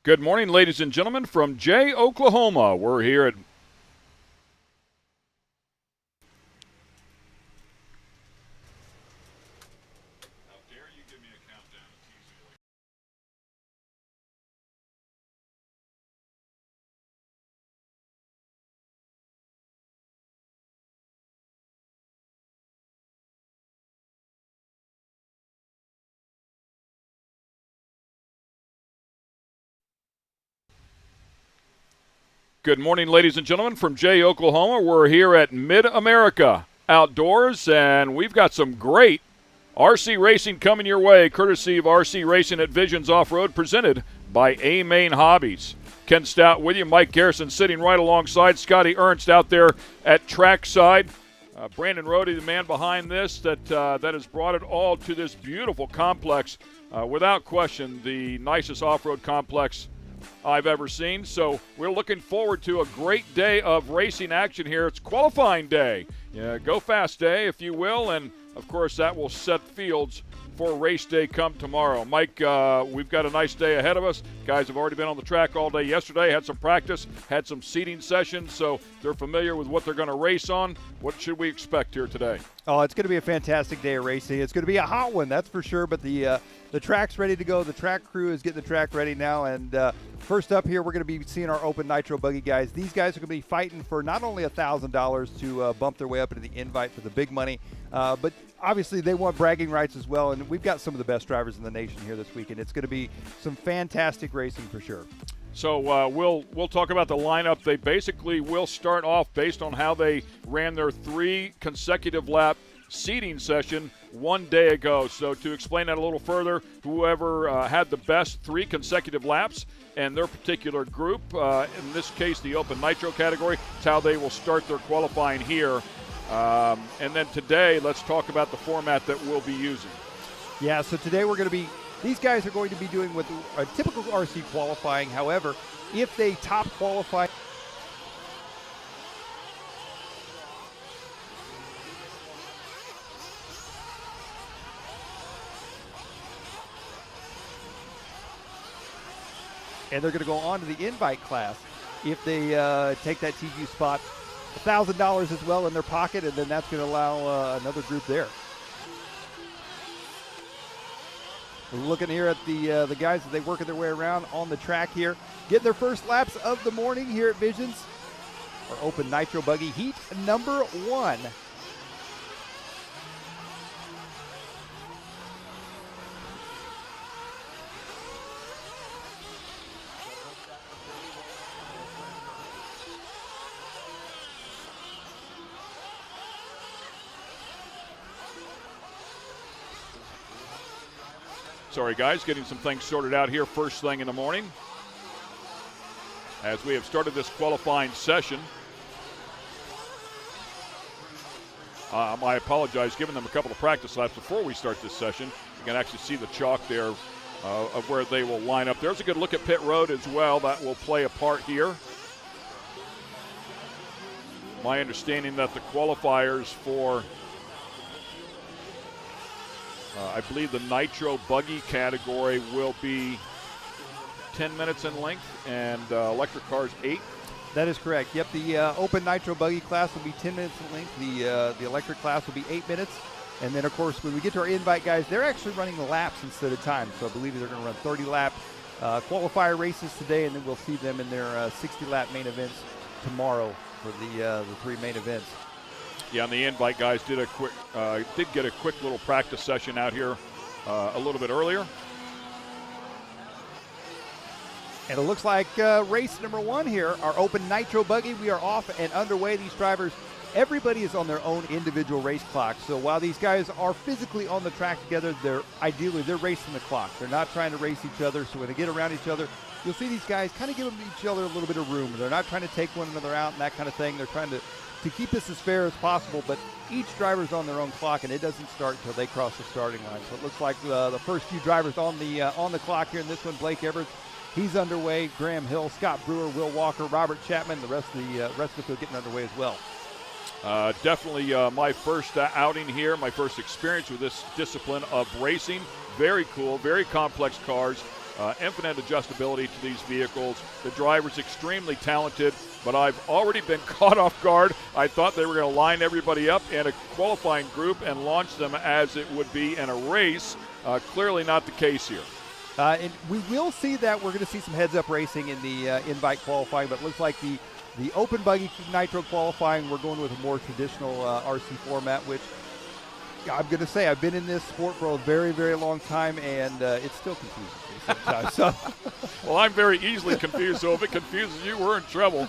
Good morning, ladies and gentlemen, from Jay, Oklahoma. We're here at Good morning, ladies and gentlemen, from Jay, Oklahoma. We're here at MidAmerica Outdoors, and we've got some great RC racing coming your way, courtesy of RC Racing at Visions Off-Road, presented by A-Main Hobbies. Ken Stout with you, Mike Garrison sitting right alongside, Scotty Ernst out there at trackside. Brandon Rohde, the man behind this, that has brought it all to this beautiful complex. Without question, the nicest off-road complex I've ever seen. So we're looking forward to a great day of racing action here. It's qualifying day. Go fast day, if you will, and of course that will set fields for race day come tomorrow. Mike, we've got a nice day ahead of us. Guys have already been on the track all day yesterday, had some practice, had some seating sessions, so they're familiar with what they're going to race on. What should we expect here today? Oh, it's going to be a fantastic day of racing. It's going to be a hot one, that's for sure, but the track's ready to go. The track crew is getting the track ready now, and first up here, we're going to be seeing our open nitro buggy guys. These guys are going to be fighting for not only $1,000 to bump their way up into the invite for the big money, but obviously they want bragging rights as well, and we've got some of the best drivers in the nation here this weekend. It's going to be some fantastic racing for sure. So we'll talk about the lineup. They basically will start off based on how they ran their 3 consecutive lap seating session one day ago. So to explain that a little further, whoever had the best 3 consecutive laps and their particular group, in this case the Open Nitro category, is how they will start their qualifying here. And then today, let's talk about the format that we'll be using. Yeah, so today these guys are going to be doing with a typical RC qualifying. However, if they top qualify, and they're going to go on to the invite class. If they take that TQ spot, $1,000 as well in their pocket, and then that's going to allow another group there. We're looking here at the guys as they working their way around on the track here, getting their first laps of the morning here at Visions. Our open nitro buggy heat number 1. Sorry, guys, getting some things sorted out here first thing in the morning as we have started this qualifying session. I apologize, giving them a couple of practice laps before we start this session. You can actually see the chalk there of where they will line up. There's a good look at pit road as well. That will play a part here. My understanding that the qualifiers for I believe the Nitro Buggy category will be 10 minutes in length, and electric cars 8. That is correct. Yep, the open Nitro Buggy class will be 10 minutes in length. The electric class will be 8 minutes. And then, of course, when we get to our invite guys, they're actually running laps instead of time. So I believe they're going to run 30-lap qualifier races today, and then we'll see them in their 60-lap main events tomorrow for the 3 main events. Yeah, and the invite guys did get a quick little practice session out here a little bit earlier. And it looks like race number 1 here, our open Nitro Buggy. We are off and underway. These drivers, everybody is on their own individual race clock. So while these guys are physically on the track together, they're racing the clock. They're not trying to race each other. So when they get around each other, you'll see these guys kind of give each other a little bit of room. They're not trying to take one another out and that kind of thing. They're trying to keep this as fair as possible, but each driver's on their own clock, and it doesn't start until they cross the starting line. So it looks like the first few drivers on the clock here in this one. Blake Everett, he's underway. Graham Hill, Scott Brewer, Will Walker, Robert Chapman, the rest of the field getting underway as well. Definitely my first outing here, my first experience with this discipline of racing. Very cool, very complex cars. infinite adjustability to these vehicles. The driver's extremely talented, but I've already been caught off guard. I thought they were going to line everybody up in a qualifying group and launch them as it would be in a race. Clearly not the case here. And we will see that. We're going to see some heads-up racing in the invite qualifying, but it looks like the open buggy nitro qualifying, we're going with a more traditional RC format, which I'm going to say I've been in this sport for a very, very long time, and it still confuses me sometimes. So. Well, I'm very easily confused, so if it confuses you, we're in trouble.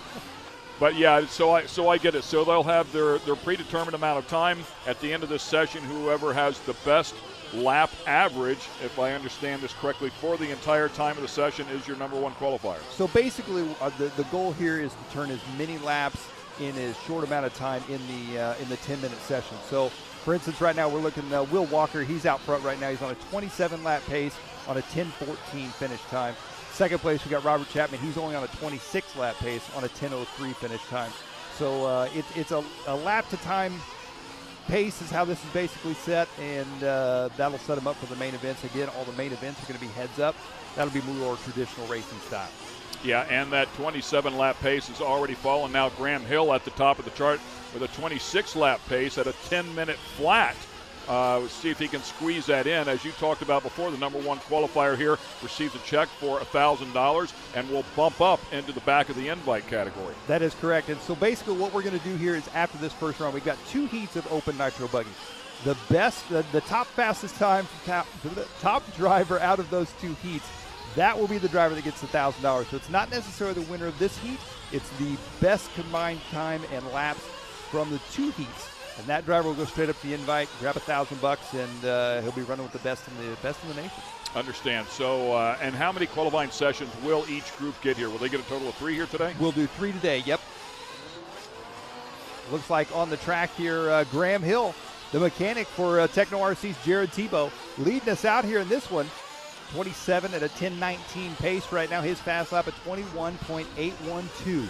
But yeah, so I get it. So they'll have their predetermined amount of time at the end of this session. Whoever has the best lap average, if I understand this correctly, for the entire time of the session is your number one qualifier. So basically, the goal here is to turn as many laps in as short amount of time in the 10-minute session. So, for instance, right now we're looking at Will Walker. He's out front right now. He's on a 27-lap pace on a 10:14 finish time. Second place, we got Robert Chapman. He's only on a 26-lap pace on a 10:03 finish time. So it's a lap to time pace is how this is basically set, and that'll set them up for the main events. Again, all the main events are going to be heads up. That'll be more traditional racing style. Yeah, and that 27-lap pace has already fallen. Now Graham Hill at the top of the chart with a 26-lap pace at a 10-minute flat. Let's see if he can squeeze that in. As you talked about before, the number one qualifier here receives a check for $1,000 and will bump up into the back of the invite category. That is correct. And so basically what we're going to do here is after this first round, we've got 2 heats of open nitro buggies. The best, the top fastest time, the top driver out of those 2 heats, that will be the driver that gets $1,000. So it's not necessarily the winner of this heat. It's the best combined time and laps from the 2 heats. And that driver will go straight up to the invite, grab $1,000, and he'll be running with the best in the nation. Understand. So, and how many qualifying sessions will each group get here? Will they get a total of 3 here today? We'll do 3 today. Yep. Looks like on the track here, Graham Hill, the mechanic for Techno RC's Jared Tebow, leading us out here in this one. 27 at a 10:19 pace right now. His fast lap at 21.812.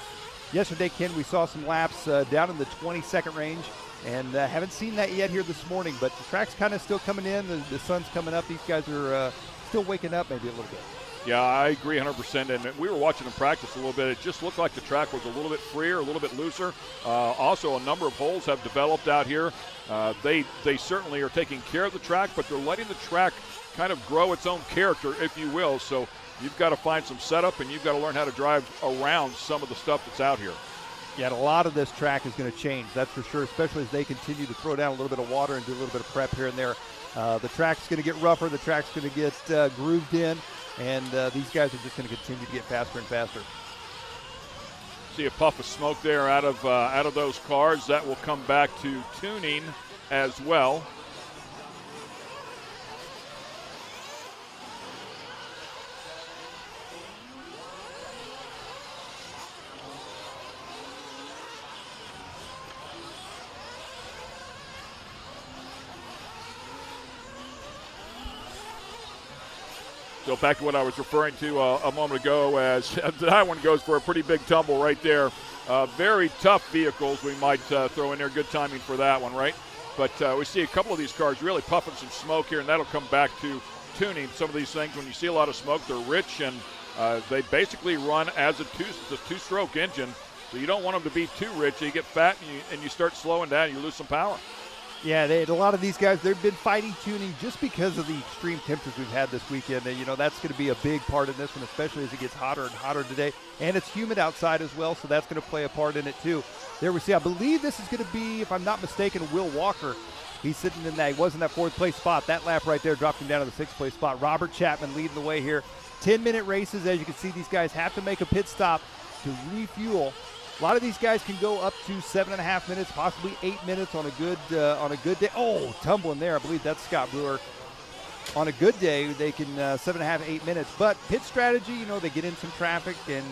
Yesterday, Ken, we saw some laps down in the 20-second range. And haven't seen that yet here this morning, but the track's kind of still coming in. The sun's coming up. These guys are still waking up maybe a little bit. Yeah, I agree 100%. And we were watching them practice a little bit. It just looked like the track was a little bit freer, a little bit looser. Also, a number of holes have developed out here. They certainly are taking care of the track, but they're letting the track kind of grow its own character, if you will. So you've got to find some setup, and you've got to learn how to drive around some of the stuff that's out here. Yeah, and a lot of this track is going to change, that's for sure, especially as they continue to throw down a little bit of water and do a little bit of prep here and there. The track's going to get rougher, the track's going to get grooved in, and these guys are just going to continue to get faster and faster. See a puff of smoke there out of those cars. That will come back to tuning as well. So back to what I was referring to a moment ago, as that one goes for a pretty big tumble right there. Very tough vehicles we might throw in there. Good timing for that one, right? But we see a couple of these cars really puffing some smoke here, and that'll come back to tuning. Some of these things, when you see a lot of smoke, they're rich, and they basically run as a two-stroke engine. So you don't want them to be too rich. You get fat, and you start slowing down, you lose some power. Yeah, a lot of these guys, they've been fighting tuning just because of the extreme temperatures we've had this weekend. And, that's going to be a big part in this one, especially as it gets hotter and hotter today. And it's humid outside as well, so that's going to play a part in it too. There we see, I believe this is going to be, if I'm not mistaken, Will Walker. He's sitting in that, he was in that 4th place spot. That lap right there dropped him down to the 6th place spot. Robert Chapman leading the way here. 10-minute races, as you can see, these guys have to make a pit stop to refuel. A lot of these guys can go up to 7.5 minutes, possibly 8 minutes on a good day. Oh, tumbling there. I believe that's Scott Brewer. On a good day, they can 7.5, 8 minutes. But pit strategy, they get in some traffic, and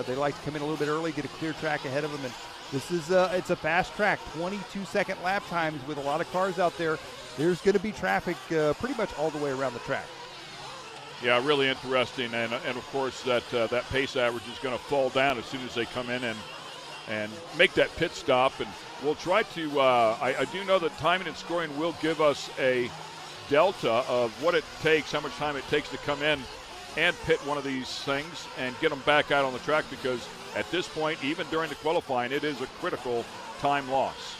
they like to come in a little bit early, get a clear track ahead of them. And this is it's a fast track, 22-second lap times with a lot of cars out there. There's going to be traffic pretty much all the way around the track. Yeah, really interesting. And of course, that pace average is going to fall down as soon as they come in and make that pit stop. And we'll try to, I do know that timing and scoring will give us a delta of what it takes, how much time it takes to come in and pit one of these things and get them back out on the track, because at this point, even during the qualifying, it is a critical time loss.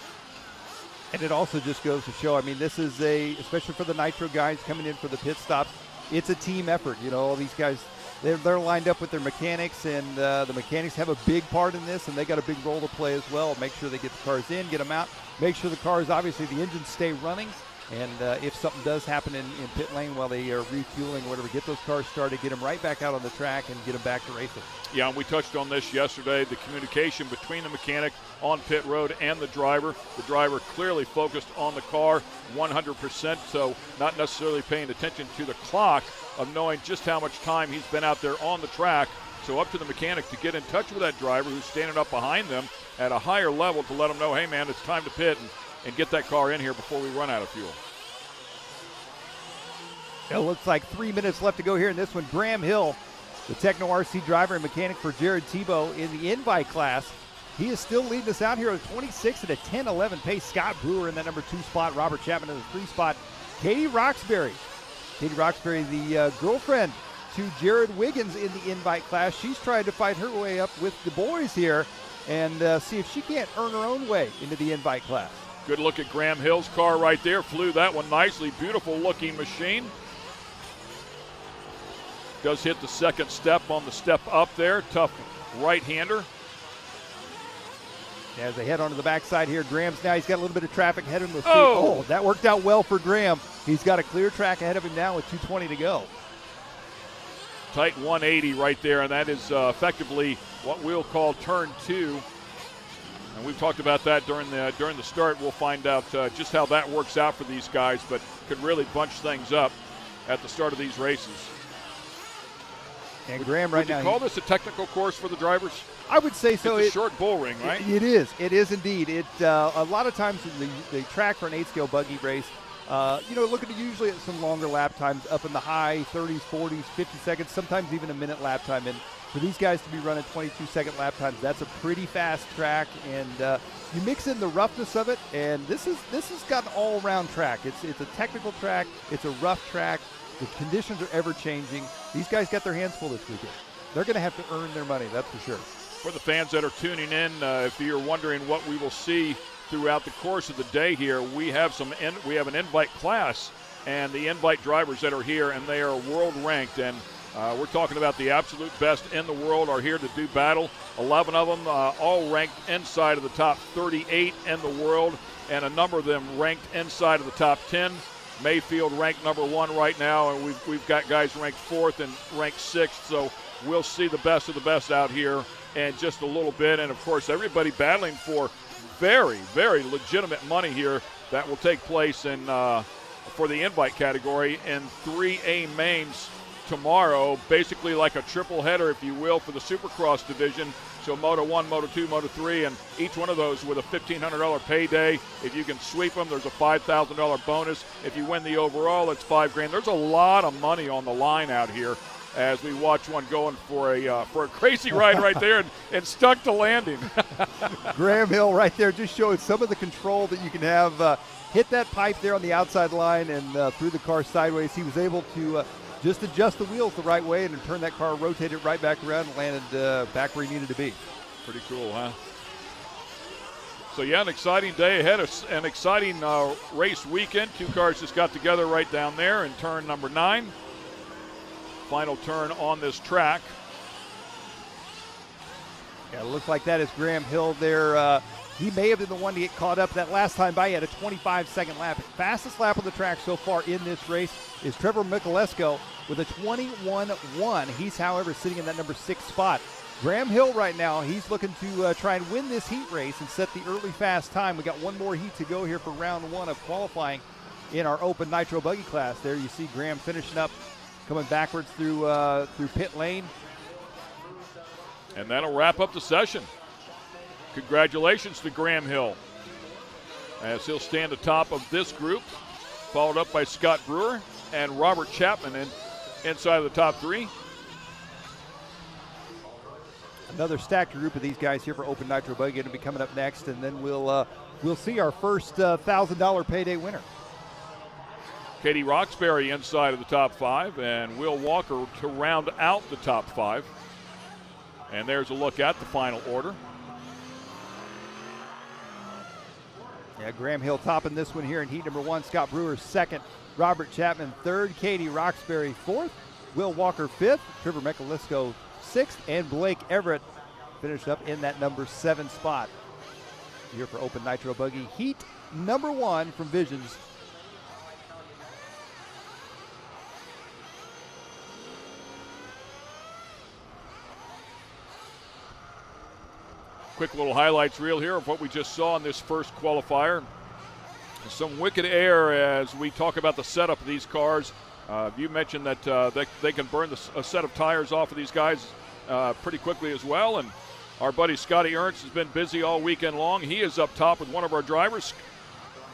And it also just goes to show, I mean, this is especially for the nitro guys coming in for the pit stops, it's a team effort. You know, all these guys, they're lined up with their mechanics, and the mechanics have a big part in this, and they got a big role to play as well. Make sure they get the cars in, get them out, make sure the cars, obviously the engines stay running, and if something does happen in pit lane while they are refueling or whatever, get those cars started, get them right back out on the track, and get them back to racing. Yeah, and we touched on this yesterday, the communication between the mechanic on pit road and the driver. The driver clearly focused on the car 100%, so not necessarily paying attention to the clock of knowing just how much time he's been out there on the track. So up to the mechanic to get in touch with that driver who's standing up behind them at a higher level to let them know, hey man, it's time to pit and get that car in here before we run out of fuel. It looks like 3 minutes left to go here in this one. Graham Hill, the Techno RC driver and mechanic for Jared Tebow in the invite class. He is still leading us out here at 26 at a 10-11 pace. Scott Brewer in that number 2 spot. Robert Chapman in the 3 spot. Katie Roxbury. Katie Roxbury, the girlfriend to Jared Wiggins in the invite class. She's trying to fight her way up with the boys here and see if she can't earn her own way into the invite class. Good look at Graham Hill's car right there. Flew that one nicely. Beautiful looking machine. Does hit the second step on the step up there. Tough right-hander. As they head onto the backside here, he's got a little bit of traffic ahead of him. Oh, that worked out well for Graham. He's got a clear track ahead of him now with 2:20 to go. Tight 180 right there, and that is effectively what we'll call turn 2. And we've talked about that during the start. We'll find out just how that works out for these guys, but could really bunch things up at the start of these races. And Graham right now. Would you call this a technical course for the drivers? I would say so. It's a short bull ring, right? It is. It is indeed. A lot of times the track for an 8-scale buggy race, looking usually at some longer lap times up in the high 30s, 40s, 50 seconds, sometimes even a minute lap time. And for these guys to be running 22-second lap times, that's a pretty fast track. And you mix in the roughness of it, and this has got an all-around track. It's a technical track. It's a rough track. The conditions are ever changing. These guys got their hands full this weekend. They're going to have to earn their money, that's for sure. For the fans that are tuning in, if you're wondering what we will see throughout the course of the day here, we have an invite class and the invite drivers that are here, and they are world ranked. And we're talking about the absolute best in the world are here to do battle. 11 of them all ranked inside of the top 38 in the world, and a number of them ranked inside of the top 10. Mayfield ranked number 1 right now, and we've got guys ranked 4th and ranked 6th. So we'll see the best of the best out here in just a little bit. And, of course, everybody battling for very, very legitimate money here that will take place in for the invite category in 3A mains tomorrow, basically like a triple header, if you will, for the Supercross division. So Moto 1, Moto 2, Moto 3, and each one of those with a $1,500 payday. If you can sweep them, there's a $5,000 bonus. If you win the overall, it's $5,000. There's a lot of money on the line out here as we watch one going for a crazy ride right there and stuck to landing. Graham Hill right there just showing some of the control that you can have. Hit that pipe there on the outside line and threw the car sideways. He was able to just adjust the wheels the right way and turn that car, rotate it right back around and landed back where he needed to be. Pretty cool, huh? So, yeah, an exciting day ahead, an exciting race weekend. 2 cars just got together right down there in turn number 9. Final turn on this track. Yeah, it looks like that is Graham Hill there. He may have been the one to get caught up. That last time by, he had a 25-second lap. Fastest lap on the track so far in this race is Trevor Michalesco with a 21-1. He's, however, sitting in that number 6 spot. Graham Hill right now, he's looking to try and win this heat race and set the early fast time. We got one more heat to go here for round 1 of qualifying in our open nitro buggy class. There you see Graham finishing up, coming backwards through pit lane. And that'll wrap up the session. Congratulations to Graham Hill, as he'll stand atop of this group, followed up by Scott Brewer and Robert Chapman inside of the top 3. Another stacked group of these guys here for Open Nitro Buggy going to be coming up next, and then we'll see our first $1,000 payday winner. Katie Roxbury inside of the top 5, and Will Walker to round out the top 5. And there's a look at the final order. Yeah, Graham Hill topping this one here in heat number 1. Scott Brewer second. Robert Chapman third. Katie Roxbury fourth. Will Walker fifth. Trevor Mekalisko sixth. And Blake Everett finished up in that number 7 spot. Here for Open Nitro Buggy heat number 1 from Visions. Quick little highlights reel here of what we just saw in this first qualifier. Some wicked air as we talk about the setup of these cars. You mentioned that they can burn a set of tires off of these guys pretty quickly as well. And our buddy Scotty Ernst has been busy all weekend long. He is up top with one of our drivers.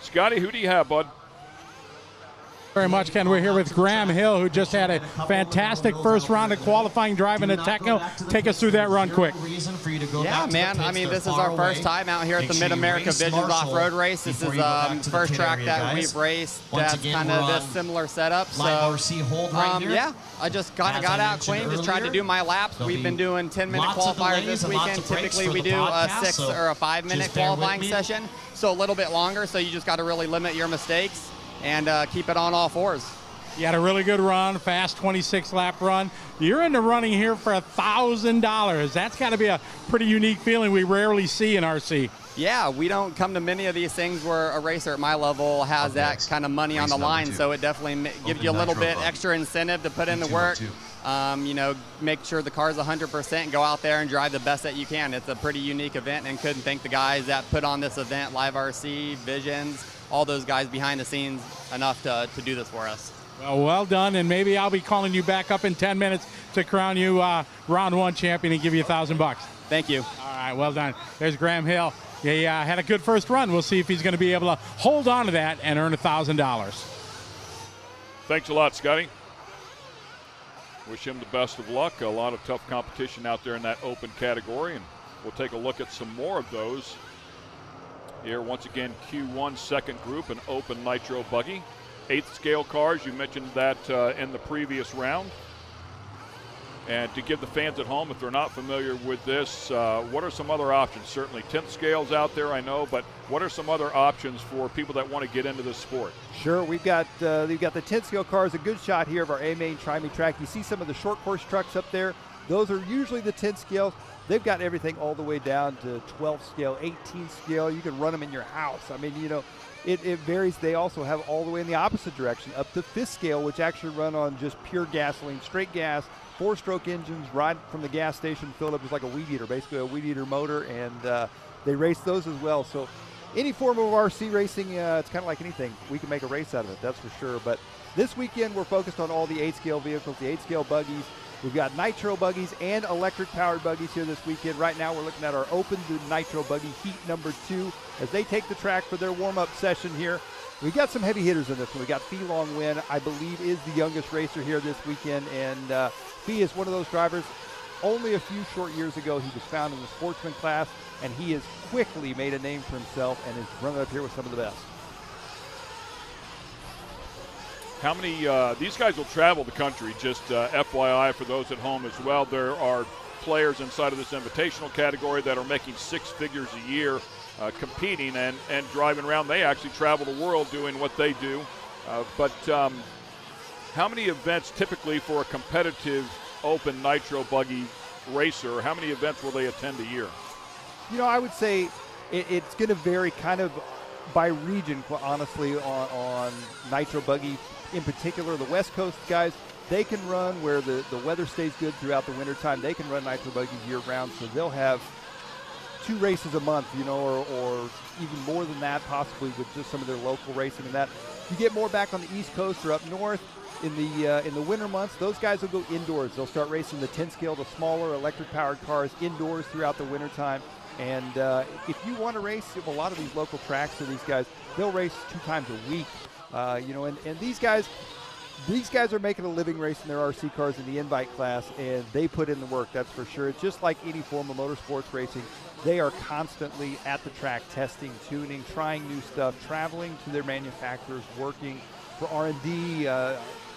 Scotty, who do you have, bud? Very much, Ken. We're here with Graham Hill, who just had a fantastic first round of qualifying driving at Techno. Take us through that run quick. Yeah, man. I mean, this is our first time out here at the MidAmerica Visions Off-Road Race. This is the first track that we've raced that's kind of this similar setup. So, yeah, I just kind of got out clean, just tried to do my laps. We've been doing 10-minute qualifiers this weekend. Typically, we do a 6 or a 5-minute qualifying session, so a little bit longer. So you just got to really limit your mistakes and keep it on all fours. You had a really good run, fast 26-lap run. You're in the running here for $1,000. That's got to be a pretty unique feeling we rarely see in RC. Yeah, we don't come to many of these things where a racer at my level has that kind of money on the line, so it definitely gives you a little bit extra incentive to put in the work. You know, make sure the car's 100% and go out there and drive the best that you can. It's a pretty unique event, and couldn't thank the guys that put on this event, Live RC, Visions, all those guys behind the scenes enough to do this for us. Well done, and maybe I'll be calling you back up in 10 minutes to crown you round 1 champion and give you $1,000. Thank you. All right, well done. There's Graham Hill. He had a good first run. We'll see if he's going to be able to hold on to that and earn $1,000. Thanks a lot, Scotty. Wish him the best of luck. A lot of tough competition out there in that open category, and we'll take a look at some more of those. Here, once again, Q1 second group, an open nitro buggy. 8th scale cars, you mentioned that in the previous round. And to give the fans at home, if they're not familiar with this, what are some other options? Certainly 10th scales out there, I know, but what are some other options for people that want to get into this sport? Sure, we've got the 10th scale cars, a good shot here of our A-Main Tri-Me track. You see some of the short course trucks up there. Those are usually the 10th scales. They've got everything all the way down to 12th scale, 18th scale. You can run them in your house. I mean, you know, it varies. They also have all the way in the opposite direction, up to 5th scale, which actually run on just pure gasoline, straight gas, 4-stroke engines, right from the gas station, filled up just like a weed eater, basically a weed eater motor, and they race those as well. So any form of RC racing, it's kind of like anything. We can make a race out of it, that's for sure. But this weekend, we're focused on all the 8-scale vehicles, the 8-scale buggies. We've got nitro buggies and electric-powered buggies here this weekend. Right now, we're looking at our Open Nitro Buggy Heat number 2 as they take the track for their warm-up session here. We got some heavy hitters in this one. We got Fee Long Nguyen, I believe, is the youngest racer here this weekend, and Fee is one of those drivers. Only a few short years ago, he was found in the Sportsman class, and he has quickly made a name for himself and is running up here with some of the best. How many, these guys will travel the country, just FYI for those at home as well. There are players inside of this invitational category that are making 6 figures a year competing and driving around. They actually travel the world doing what they do. But how many events typically for a competitive open nitro buggy racer, how many events will they attend a year? You know, I would say it's going to vary kind of by region, honestly, on nitro buggy. In particular, the West Coast guys, they can run where the weather stays good throughout the wintertime. They can run nitro buggies year-round, so they'll have 2 races a month, you know, or even more than that, possibly with just some of their local racing and that. You get more back on the East Coast or up north in the winter months. Those guys will go indoors. They'll start racing the 10 scale, the smaller electric-powered cars indoors throughout the wintertime. And if you want to race a lot of these local tracks for these guys, they'll race 2 times a week. You know, and these guys are making a living racing their RC cars in the invite class, and they put in the work, that's for sure. It's just like any form of motorsports racing. They are constantly at the track testing, tuning, trying new stuff, traveling to their manufacturers, working. for R&D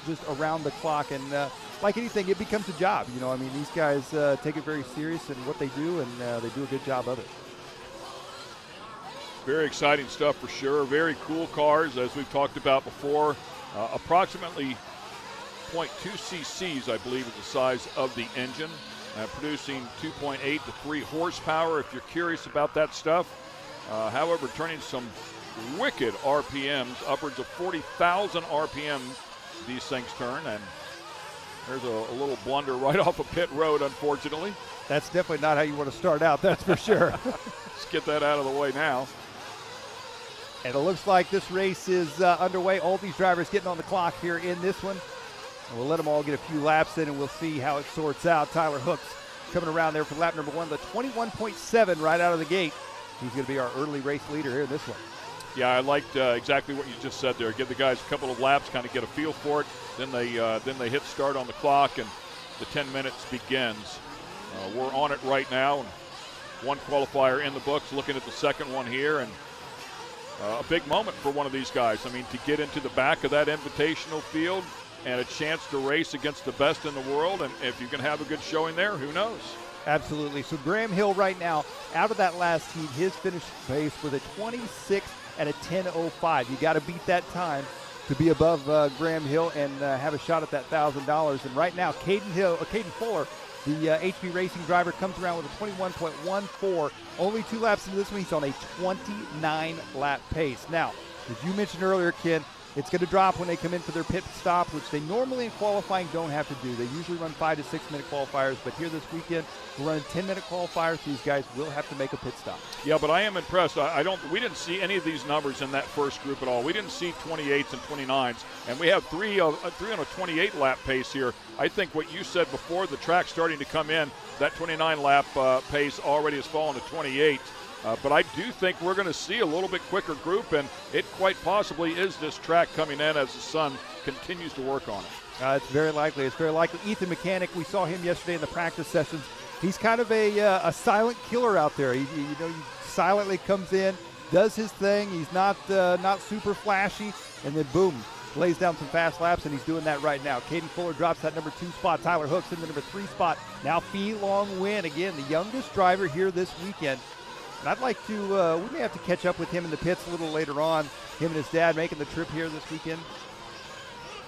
just around the clock. And like anything, it becomes a job. You know, I mean, these guys take it very serious in what they do, and they do a good job of it. Very exciting stuff for sure. Very cool cars, as we've talked about before. Approximately 0.2 cc's, I believe, is the size of the engine, producing 2.8 to 3 horsepower, if you're curious about that stuff. However, turning some wicked RPMs, upwards of 40,000 RPM these things turn, and there's a little blunder right off of pit road, unfortunately. That's definitely not how you want to start out, that's for sure. Let's get that out of the way now. And it looks like this race is underway. All these drivers getting on the clock here in this one. And we'll let them all get a few laps in, and we'll see how it sorts out. Tyler Hooks coming around there for lap number 1, the 21.7 right out of the gate. He's going to be our early race leader here in this one. Yeah, I liked exactly what you just said there. Give the guys a couple of laps, kind of get a feel for it. Then they hit start on the clock, and the 10 minutes begins. We're on it right now, and one qualifier in the books. Looking at the second one here, and a big moment for one of these guys. I mean, to get into the back of that invitational field and a chance to race against the best in the world, and if you can have a good showing there, who knows? Absolutely. So Graham Hill right now, out of that last heat, his finish pace with a 26 at a 10:05. You got to beat that time to be above Graham Hill and have a shot at that $1,000. And right now, Caden Fuller, the HB Racing driver, comes around with a 21.14. Only 2 laps into this one, he's on a 29-lap pace. Now, as you mentioned earlier, Ken, it's going to drop when they come in for their pit stop, which they normally in qualifying don't have to do. They usually run 5 to 6 minute qualifiers, but here this weekend we're running 10-minute qualifiers. These guys will have to make a pit stop. Yeah, but I am impressed. We didn't see any of these numbers in that first group at all. We didn't see 28s and 29s, and we have three on a 28-lap pace here. I think what you said before, the track starting to come in, that 29-lap pace already has fallen to 28. But I do think we're going to see a little bit quicker group, and it quite possibly is this track coming in as the sun continues to work on it. It's very likely. It's very likely. Ethan Mechanic, we saw him yesterday in the practice sessions. He's kind of a silent killer out there. He silently comes in, does his thing. He's not super flashy, and then boom, lays down some fast laps, and he's doing that right now. Caden Fuller drops that number 2 spot. Tyler Hooks in the number 3 spot. Now Fee Long Win, again, the youngest driver here this weekend. And I'd like to, we may have to catch up with him in the pits a little later on. Him and his dad making the trip here this weekend.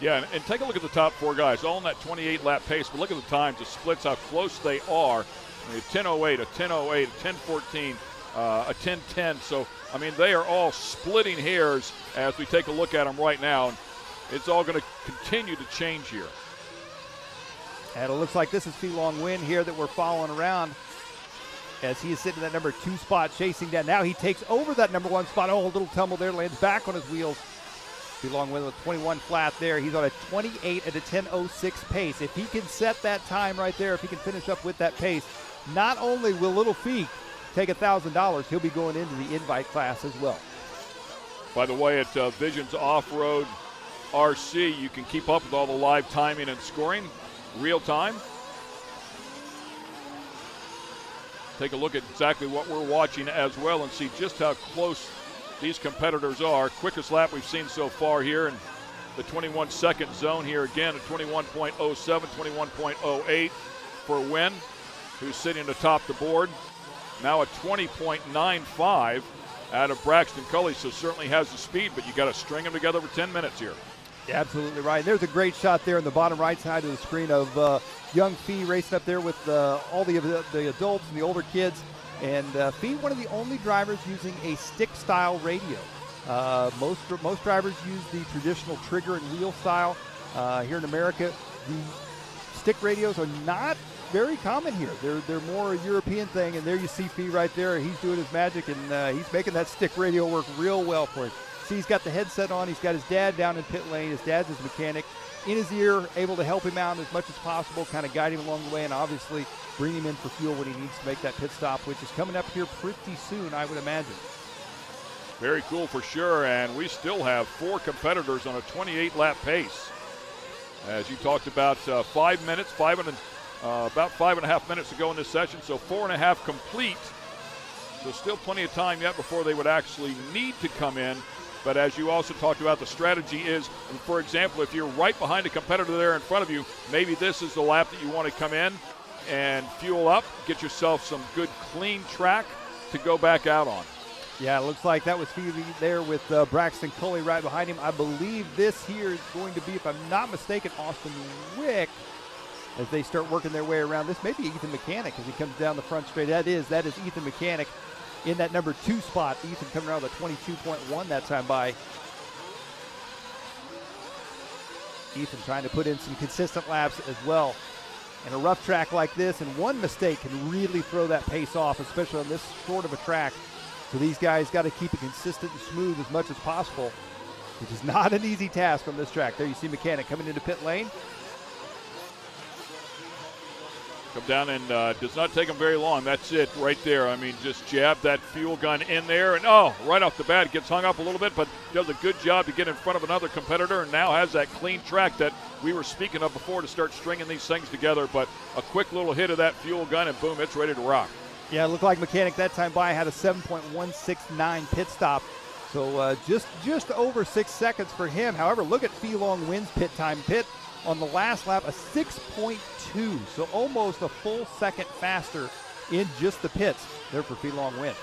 Yeah, and take a look at the top 4 guys, all in that 28-lap pace. But look at the times, the splits, how close they are. I mean, 10:08, a 10:08, a 10:14, a 10:10. So, I mean, they are all splitting hairs as we take a look at them right now. And it's all going to continue to change here. And it looks like this is Fee Long Win here that we're following around, as he is sitting in that number 2 spot, chasing down. Now he takes over that number 1 spot. Oh, a little tumble there, lands back on his wheels. Fee Long Win with a 21 flat there. He's on a 28 at a 10:06 pace. If he can set that time right there, if he can finish up with that pace, not only will little Fee take $1,000, he'll be going into the invite class as well. By the way, at Visions Off-Road RC, you can keep up with all the live timing and scoring real time. Take a look at exactly what we're watching as well and see just how close these competitors are. Quickest lap we've seen so far here in the 21-second zone here again at 21.07, 21.08 for Wynn, who's sitting atop the board. Now a 20.95 out of Braxton Cully, so certainly has the speed, but you got to string them together for 10 minutes here. Yeah, absolutely right. There's a great shot there in the bottom right side of the screen of young Fee racing up there with all the adults and the older kids. And Fee, one of the only drivers using a stick-style radio. Most drivers use the traditional trigger and wheel style. Here in America, the stick radios are not very common here. They're more a European thing, and there you see Fee right there. He's doing his magic, and he's making that stick radio work real well for him. See, he's got the headset on. He's got his dad down in pit lane. His dad's his mechanic. In his ear, able to help him out as much as possible, kind of guide him along the way, and obviously bring him in for fuel when he needs to make that pit stop, which is coming up here pretty soon, I would imagine. Very cool for sure, and we still have 4 competitors on a 28-lap pace. As you talked about, 5 minutes, about 5.5 minutes to go in this session, so 4.5 complete. So still plenty of time yet before they would actually need to come in But as you also talked about, the strategy is, for example, if you're right behind a competitor there in front of you, maybe this is the lap that you want to come in and fuel up, get yourself some good clean track to go back out on. Yeah, it looks like that was Phoebe there with Braxton Coley right behind him. I believe this here is going to be, if I'm not mistaken, Austin Wick as they start working their way around. This may be Ethan Mechanic as he comes down the front straight. That is Ethan Mechanic in that number 2 spot. Ethan coming around with a 22.1 that time by. Ethan trying to put in some consistent laps as well. And a rough track like this, and one mistake can really throw that pace off, especially on this short of a track. So these guys got to keep it consistent and smooth as much as possible, which is not an easy task on this track. There you see Mechanic coming into pit lane. Come down and does not take him very long. That's it right there. I mean, just jab that fuel gun in there, and right off the bat, gets hung up a little bit, but does a good job to get in front of another competitor, and now has that clean track that we were speaking of before to start stringing these things together. But a quick little hit of that fuel gun, and boom, it's ready to rock. Yeah, it looked like Mechanic that time by had a 7.169 pit stop. So just over 6 seconds for him. However, look at Fee Long Win's pit time. Pit on the last lap, a 6.2, so almost a full second faster in just the pits there for Fee Long Win.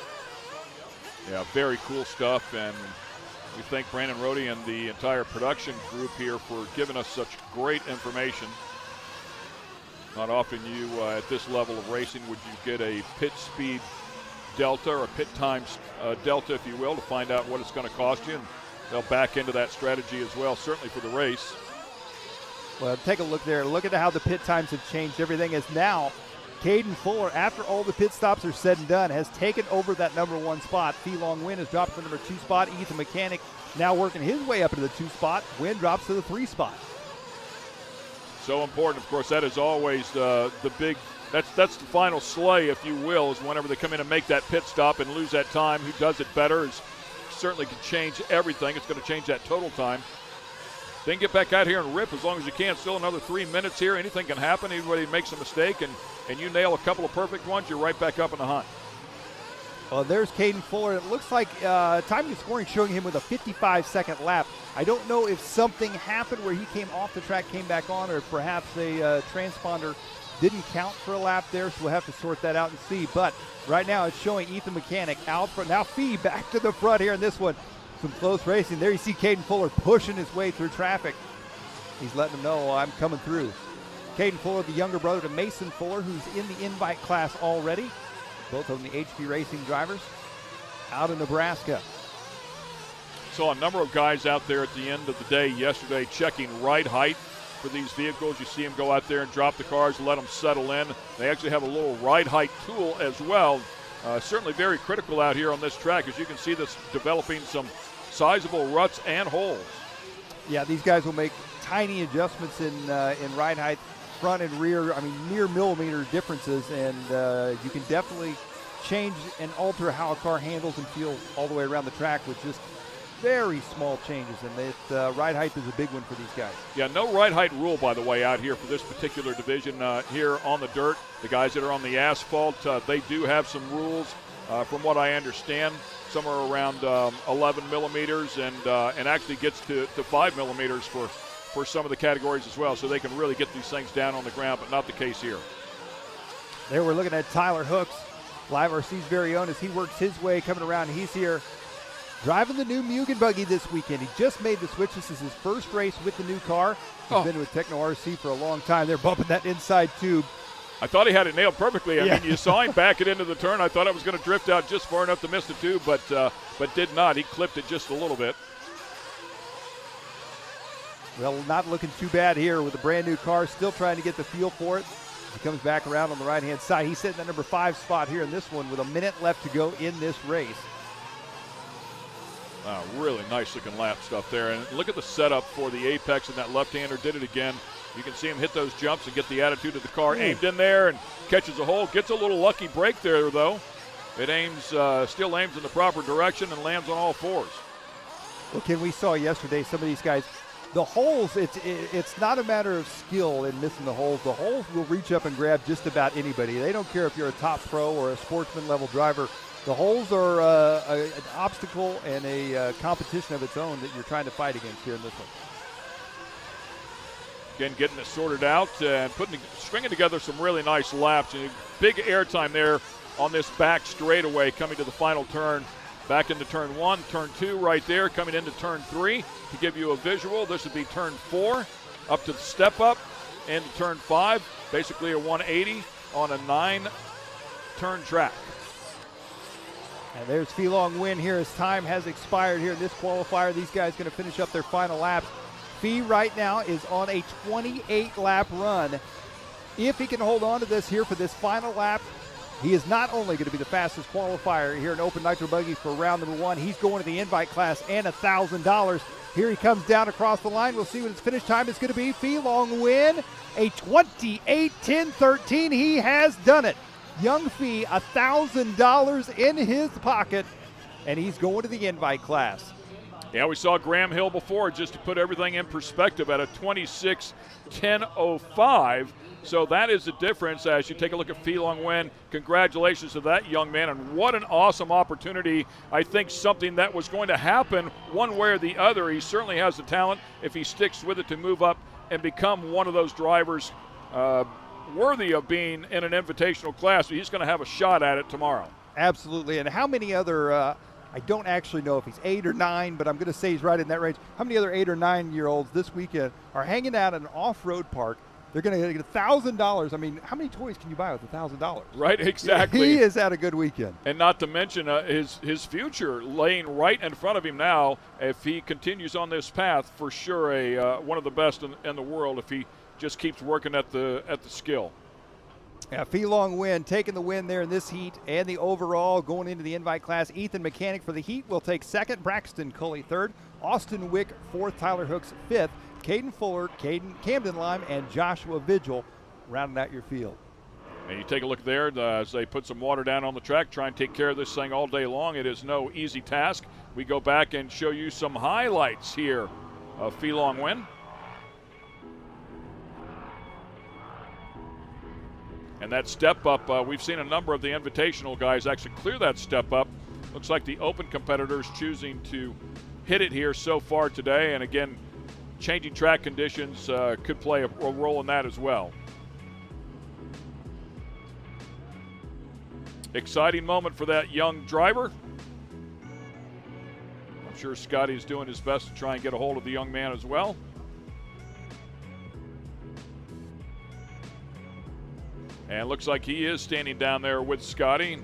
Yeah, very cool stuff, and we thank Brandon Rohde and the entire production group here for giving us such great information. Not often you, at this level of racing, would you get a pit speed delta or a pit times delta, if you will, to find out what it's going to cost you, and they'll back into that strategy as well, certainly for the race. Well, take a look there. Look at how the pit times have changed. Everything is now Caden Fuller, after all the pit stops are said and done, has taken over that number 1 spot. Fee Long Win has dropped to the number 2 spot. Ethan Mechanic now working his way up into the 2 spot. Win drops to the 3 spot. So important, of course. That is always the big. That's the final slay, if you will, is whenever they come in and make that pit stop and lose that time. Who does it better is certainly can change everything. It's going to change that total time. Then get back out here and rip as long as you can. Still another 3 minutes here. Anything can happen. Anybody makes a mistake and you nail a couple of perfect ones, you're right back up in the hunt. Well, there's Caden Fuller. It looks like time of scoring showing him with a 55-second lap. I don't know if something happened where he came off the track, came back on, or if perhaps a transponder didn't count for a lap there, so we'll have to sort that out and see. But right now it's showing Ethan Mechanic out front. Now Fee back to the front here in this one. Some close racing. There you see Caden Fuller pushing his way through traffic. He's letting them know, I'm coming through. Caden Fuller, the younger brother to Mason Fuller, who's in the invite class already. Both of them the HP Racing drivers out of Nebraska. Saw a number of guys out there at the end of the day yesterday checking ride height for these vehicles. You see them go out there and drop the cars, let them settle in. They actually have a little ride height tool as well. Certainly very critical out here on this track, as you can see this developing some sizable ruts and holes. Yeah, these guys will make tiny adjustments in ride height, front and rear. I mean, mere millimeter differences, and you can definitely change and alter how a car handles and feels all the way around the track with just very small changes, and ride height is a big one for these guys. Yeah, no ride height rule, by the way, out here for this particular division here on the dirt. The guys that are on the asphalt, they do have some rules, from what I understand. Some are around 11 millimeters and actually gets to 5 millimeters for some of the categories as well, so they can really get these things down on the ground, but not the case here. There we're looking at Tyler Hooks, Live RC's very own, as he works his way coming around. He's here driving the new Mugen buggy this weekend. He just made the switch. This is his first race with the new car. He's been with Techno RC for a long time. They're bumping that inside tube. I thought he had it nailed perfectly. I mean, you saw him back it into the turn. I thought it was going to drift out just far enough to miss the tube, but did not. He clipped it just a little bit. Well, not looking too bad here with a brand new car. Still trying to get the feel for it. He comes back around on the right-hand side. He's sitting at number 5 spot here in this one with a minute left to go in this race. Wow, really nice looking lap stuff there. And look at the setup for the apex, and that left-hander did it again. You can see him hit those jumps and get the attitude of the car aimed in there and catches a hole. Gets a little lucky break there, though. It still aims in the proper direction and lands on all fours. Well, Ken, we saw yesterday some of these guys, the holes, it's not a matter of skill in missing the holes. The holes will reach up and grab just about anybody. They don't care if you're a top pro or a sportsman level driver. The holes are an obstacle and a competition of its own that you're trying to fight against here in this one. Again, getting it sorted out and stringing together some really nice laps. And big airtime there on this back straightaway coming to the final turn. Back into turn 1, turn 2 right there, coming into turn 3 to give you a visual. This would be turn 4, up to the step up, into turn 5, basically a 180 on a 9-turn track. And there's Feelong Win here as time has expired here in this qualifier. These guys going to finish up their final laps. Fee right now is on a 28-lap run. If he can hold on to this here for this final lap, he is not only going to be the fastest qualifier here in Open Nitro Buggy for round number 1, he's going to the invite class and $1,000. Here he comes down across the line. We'll see what his finish time is going to be. Feelong Win, a 28:10:13. He has done it. Young Fee, $1,000 in his pocket, and he's going to the invite class. Yeah, we saw Graham Hill before, just to put everything in perspective, at a 26:10:05. So that is the difference as you take a look at Feelong Win. Congratulations to that young man, and what an awesome opportunity. I think something that was going to happen one way or the other. He certainly has the talent, if he sticks with it, to move up and become one of those drivers worthy of being in an invitational class. He's going to have a shot at it tomorrow. Absolutely. And how many other, I don't actually know if he's 8 or 9, but I'm going to say he's right in that range. How many other 8 or 9-year-olds this weekend are hanging out at an off-road park? They're going to get $1,000. I mean, how many toys can you buy with $1,000? Right, exactly. He has had a good weekend. And not to mention his future laying right in front of him now. If he continues on this path, for sure one of the best in the world if he just keeps working at the skill. Yeah, Feelong Win taking the win there in this heat and the overall going into the invite class. Ethan Mechanic for the heat will take second. Braxton Culley third. Austin Wick fourth. Tyler Hooks fifth. Caden Fuller, Camden Lime, and Joshua Vigil rounding out your field. And you take a look there as they put some water down on the track, try and take care of this thing all day long. It is no easy task. We go back and show you some highlights here of Feelong Win. And that step up, we've seen a number of the Invitational guys actually clear that step up. Looks like the Open competitors choosing to hit it here so far today. And again, changing track conditions could play a role in that as well. Exciting moment for that young driver. I'm sure Scotty's doing his best to try and get a hold of the young man as well. And it looks like he is standing down there with Scotty.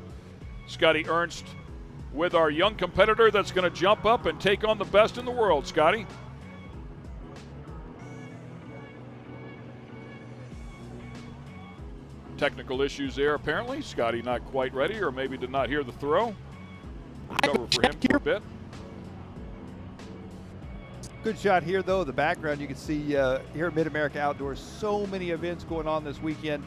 Scotty Ernst with our young competitor that's going to jump up and take on the best in the world, Scotty. Technical issues there apparently. Scotty not quite ready, or maybe did not hear the throw. We'll cover for him for a bit. Good shot here, though. The background you can see here at MidAmerica Outdoors, so many events going on this weekend.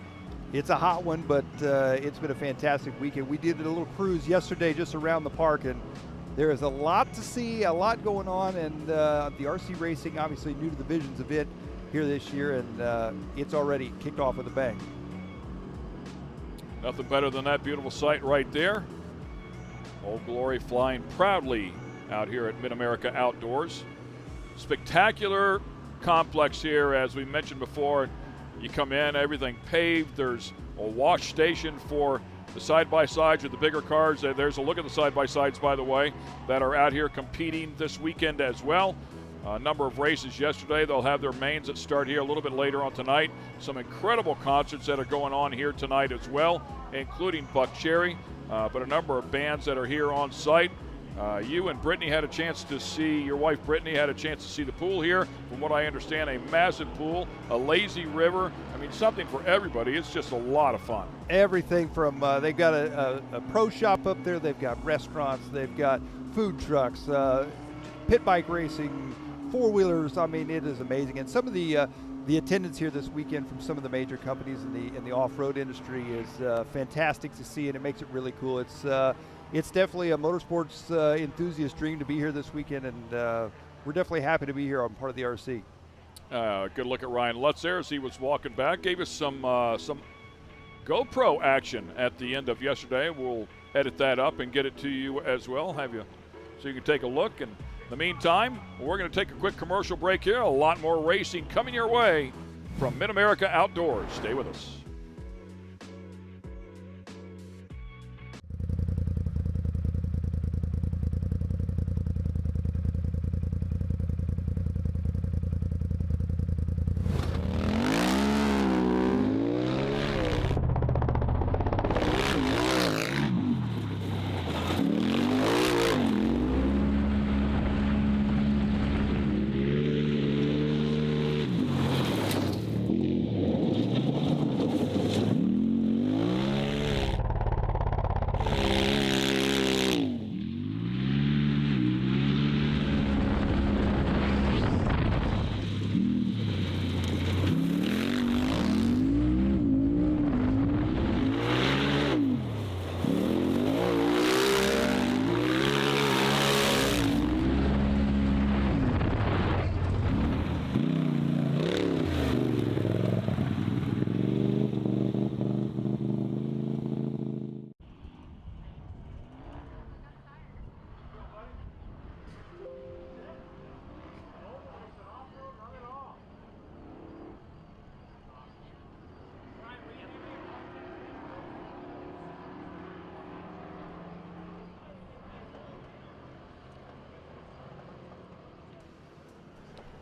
It's a hot one, but it's been a fantastic weekend. We did a little cruise yesterday just around the park, and there is a lot to see, a lot going on, and the RC Racing, obviously new to the Visions event here this year, and it's already kicked off with a bang. Nothing better than that beautiful sight right there. Old Glory flying proudly out here at MidAmerica Outdoors. Spectacular complex here, as we mentioned before. You come in, everything paved. There's a wash station for the side-by-sides or the bigger cars. There's a look at the side-by-sides, by the way, that are out here competing this weekend as well. A number of races yesterday. They'll have their mains that start here a little bit later on tonight. Some incredible concerts that are going on here tonight as well, including Buck Cherry, but a number of bands that are here on site. You and Brittany had a chance to see, your wife Brittany had a chance to see the pool here. From what I understand, a massive pool, a lazy river. I mean, something for everybody. It's just a lot of fun. Everything from, they've got a pro shop up there. They've got restaurants. They've got food trucks, pit bike racing, four-wheelers. I mean, it is amazing. And some of the attendance here this weekend from some of the major companies in the off-road industry is fantastic to see, and it makes it really cool. It's definitely a motorsports enthusiast dream to be here this weekend, and we're definitely happy to be here on part of the RC. Good look at Ryan Lutz there as he was walking back. Gave us some GoPro action at the end of yesterday. We'll edit that up and get it to you as well. Have you so you can take a look. And in the meantime, we're going to take a quick commercial break here. A lot more racing coming your way from MidAmerica Outdoors. Stay with us.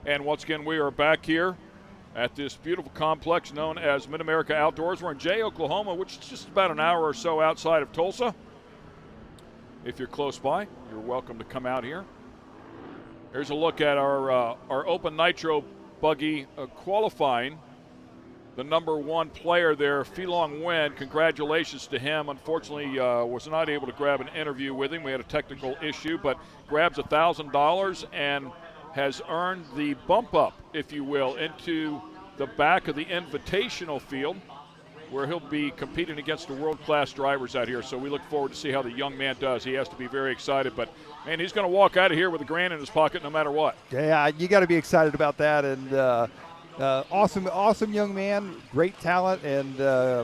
And once again, we are back here at this beautiful complex known as MidAmerica Outdoors. We're in Jay, Oklahoma, which is just about an hour or so outside of Tulsa. If you're close by, you're welcome to come out here. Here's a look at our Open Nitro buggy qualifying. The number one player there, Filong Nguyen, congratulations to him. Unfortunately, was not able to grab an interview with him. We had a technical issue, but grabs $1,000 and has earned the bump up, if you will, into the back of the Invitational field, where he'll be competing against the world-class drivers out here. So we look forward to see how the young man does. He has to be very excited, but man, he's going to walk out of here with $1 grand in his pocket no matter what. Yeah, you got to be excited about that. And awesome young man, great talent, and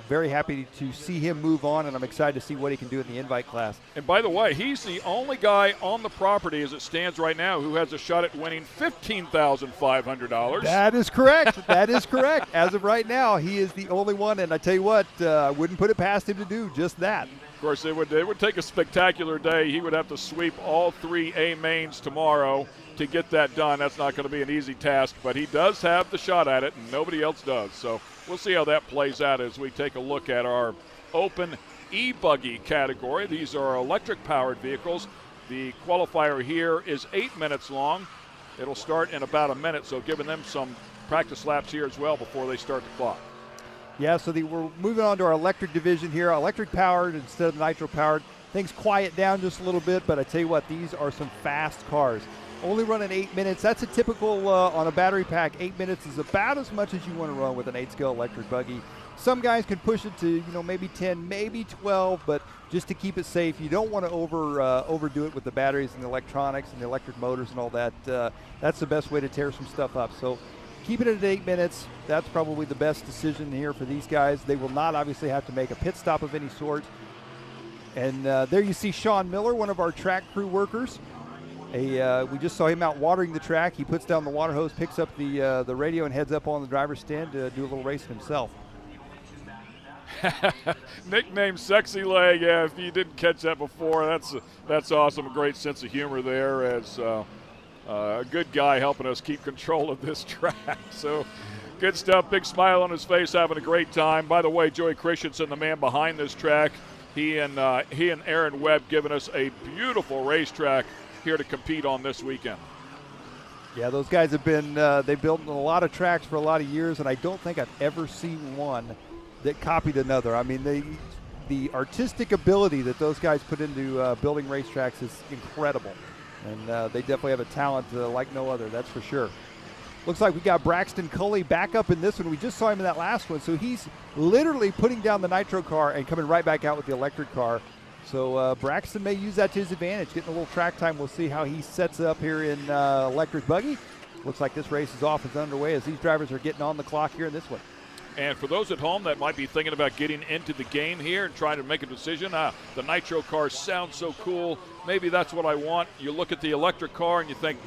very happy to see him move on, and I'm excited to see what he can do in the invite class. And by the way, he's the only guy on the property as it stands right now who has a shot at winning $15,500. That is correct. That is correct. As of right now, he is the only one, and I tell you what, I wouldn't put it past him to do just that. Of course, it would take a spectacular day. He would have to sweep all 3 A mains tomorrow to get that done. That's not going to be an easy task, but he does have the shot at it, and nobody else does. So we'll see how that plays out as we take a look at our Open E-Buggy category. These are electric-powered vehicles. The qualifier here is 8 minutes long. It'll start in about a minute, so giving them some practice laps here as well before they start the clock. Yeah, so we're moving on to our electric division here. Electric-powered instead of nitro-powered. Things quiet down just a little bit, but I tell you what, these are some fast cars. Only running 8 minutes. That's a typical on a battery pack. 8 minutes is about as much as you want to run with an 8-scale electric buggy. Some guys can push it to maybe 10, maybe 12, but just to keep it safe, you don't want to overdo it with the batteries and the electronics and the electric motors and all that. That's the best way to tear some stuff up. So keep it at 8 minutes. That's probably the best decision here for these guys. They will not obviously have to make a pit stop of any sort. And there you see Sean Miller, one of our track crew workers. We just saw him out watering the track. He puts down the water hose, picks up the radio, and heads up on the driver's stand to do a little racing himself. Nickname Sexy Leg. Yeah, if you didn't catch that before, that's awesome. A great sense of humor there as a good guy helping us keep control of this track. So good stuff. Big smile on his face, having a great time. By the way, Joey Christensen, the man behind this track, he and Aaron Webb giving us a beautiful racetrack here to compete on this weekend. Yeah, those guys have been they built a lot of tracks for a lot of years, and I don't think I've ever seen one that copied another. I mean, the artistic ability that those guys put into building racetracks is incredible, and they definitely have a talent like no other, that's for sure. Looks like we got Braxton Culley back up in this one. We just saw him in that last one, so he's literally putting down the nitro car and coming right back out with the electric car. So Braxton may use that to his advantage, getting a little track time. We'll see how he sets up here in electric buggy. Looks like this race is off and underway as these drivers are getting on the clock here in this one. And for those at home that might be thinking about getting into the game here and trying to make a decision, the nitro cars sound so cool. Maybe that's what I want. You look at the electric car and you think,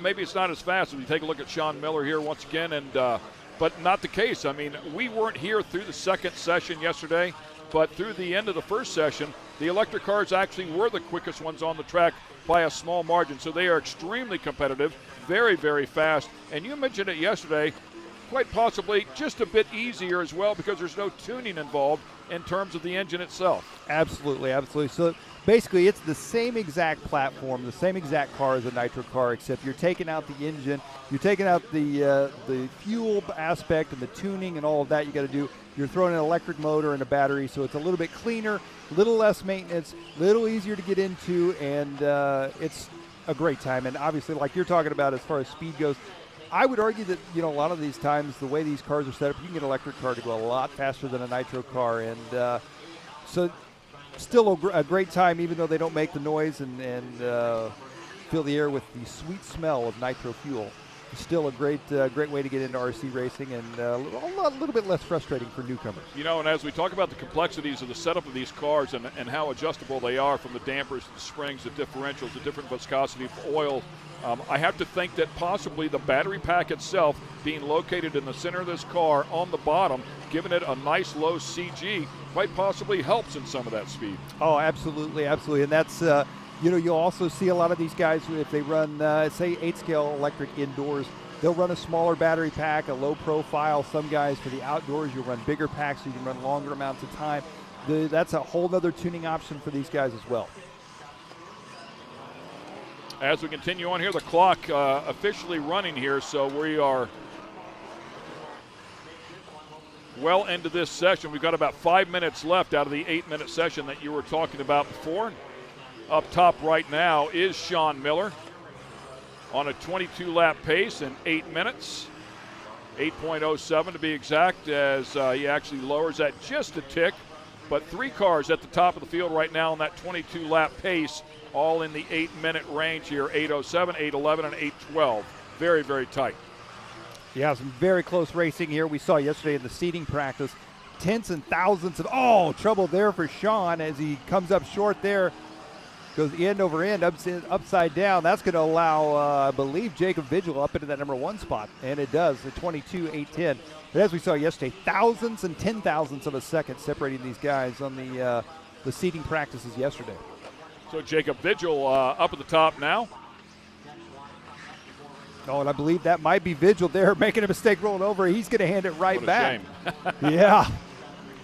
maybe it's not as fast. As you take a look at Sean Miller here once again, and but not the case. I mean, we weren't here through the second session yesterday, but through the end of the first session, the electric cars actually were the quickest ones on the track by a small margin. So they are extremely competitive, very, very fast. And you mentioned it yesterday, quite possibly just a bit easier as well because there's no tuning involved in terms of the engine itself. Absolutely, absolutely. So basically it's the same exact platform, the same exact car as a nitro car, except you're taking out the engine, you're taking out the fuel aspect and the tuning and all of that you got to do. You're throwing an electric motor and a battery, so it's a little bit cleaner, a little less maintenance, a little easier to get into, and it's a great time. And obviously, like you're talking about as far as speed goes, I would argue that, you know, a lot of these times, the way these cars are set up, you can get an electric car to go a lot faster than a nitro car. And so still a great time, even though they don't make the noise and fill the air with the sweet smell of nitro fuel. It's still a great way to get into RC racing, and a little bit less frustrating for newcomers. You know, and as we talk about the complexities of the setup of these cars and how adjustable they are, from the dampers to the springs, the differentials, the different viscosity of oil, I have to think that possibly the battery pack itself being located in the center of this car on the bottom, giving it a nice low CG, quite possibly helps in some of that speed. Oh, absolutely, absolutely. And that's, you know, you'll also see a lot of these guys, if they run, say, 8-scale electric indoors, they'll run a smaller battery pack, a low profile. Some guys for the outdoors, you'll run bigger packs so you can run longer amounts of time. That's a whole other tuning option for these guys as well. As we continue on here, the clock officially running here, so we are well into this session. We've got about 5 minutes left out of the 8-minute session that you were talking about before. Up top right now is Sean Miller on a 22-lap pace in 8 minutes, 8.07 to be exact, as he actually lowers that just a tick. But 3 cars at the top of the field right now on that 22-lap pace, all in the 8-minute range here, 8:07, 8:11, and 8:12. Very, very tight. Yeah, some very close racing here. We saw yesterday in the seating practice, tenths and thousandths of, trouble there for Sean as he comes up short there. Goes end over end, upside down. That's going to allow, I believe, Jacob Vigil up into that number 1 spot, and it does, the 22.810. But as we saw yesterday, thousandths and 10,000ths of a second separating these guys on the seating practices yesterday. So Jacob Vigil up at the top now. Oh, and I believe that might be Vigil there making a mistake rolling over. He's going to hand it right back. Shame. Yeah.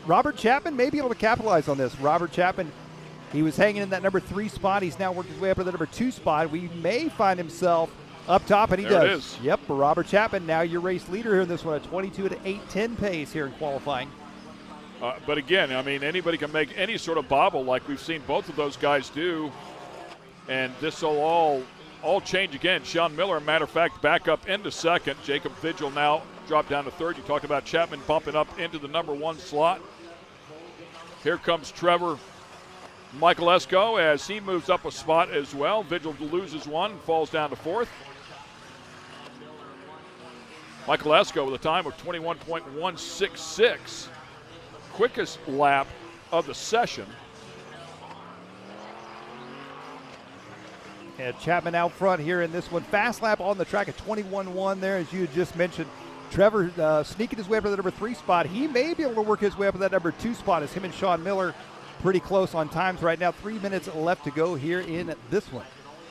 Robert Chapman may be able to capitalize on this. Robert Chapman, he was hanging in that number 3 spot. He's now worked his way up to the number 2 spot. We may find himself up top, and he there does. It is. Yep, Robert Chapman, now your race leader here in this one, a 22.810 pace here in qualifying. But again, I mean, anybody can make any sort of bobble like we've seen both of those guys do, and this will all change again. Sean Miller, matter of fact, back up into second. Jacob Vigil now dropped down to third. You talked about Chapman bumping up into the number 1 slot. Here comes Trevor Michael Esco as he moves up a spot as well. Vigil loses one and falls down to 4th. Michael Esco with a time of 21.166. Quickest lap of the session. And Chapman out front here in this one. Fast lap on the track at 21.1 there, as you had just mentioned. Trevor sneaking his way up to the number 3 spot. He may be able to work his way up to that number 2 spot as him and Sean Miller pretty close on times right now. 3 minutes left to go here in this one.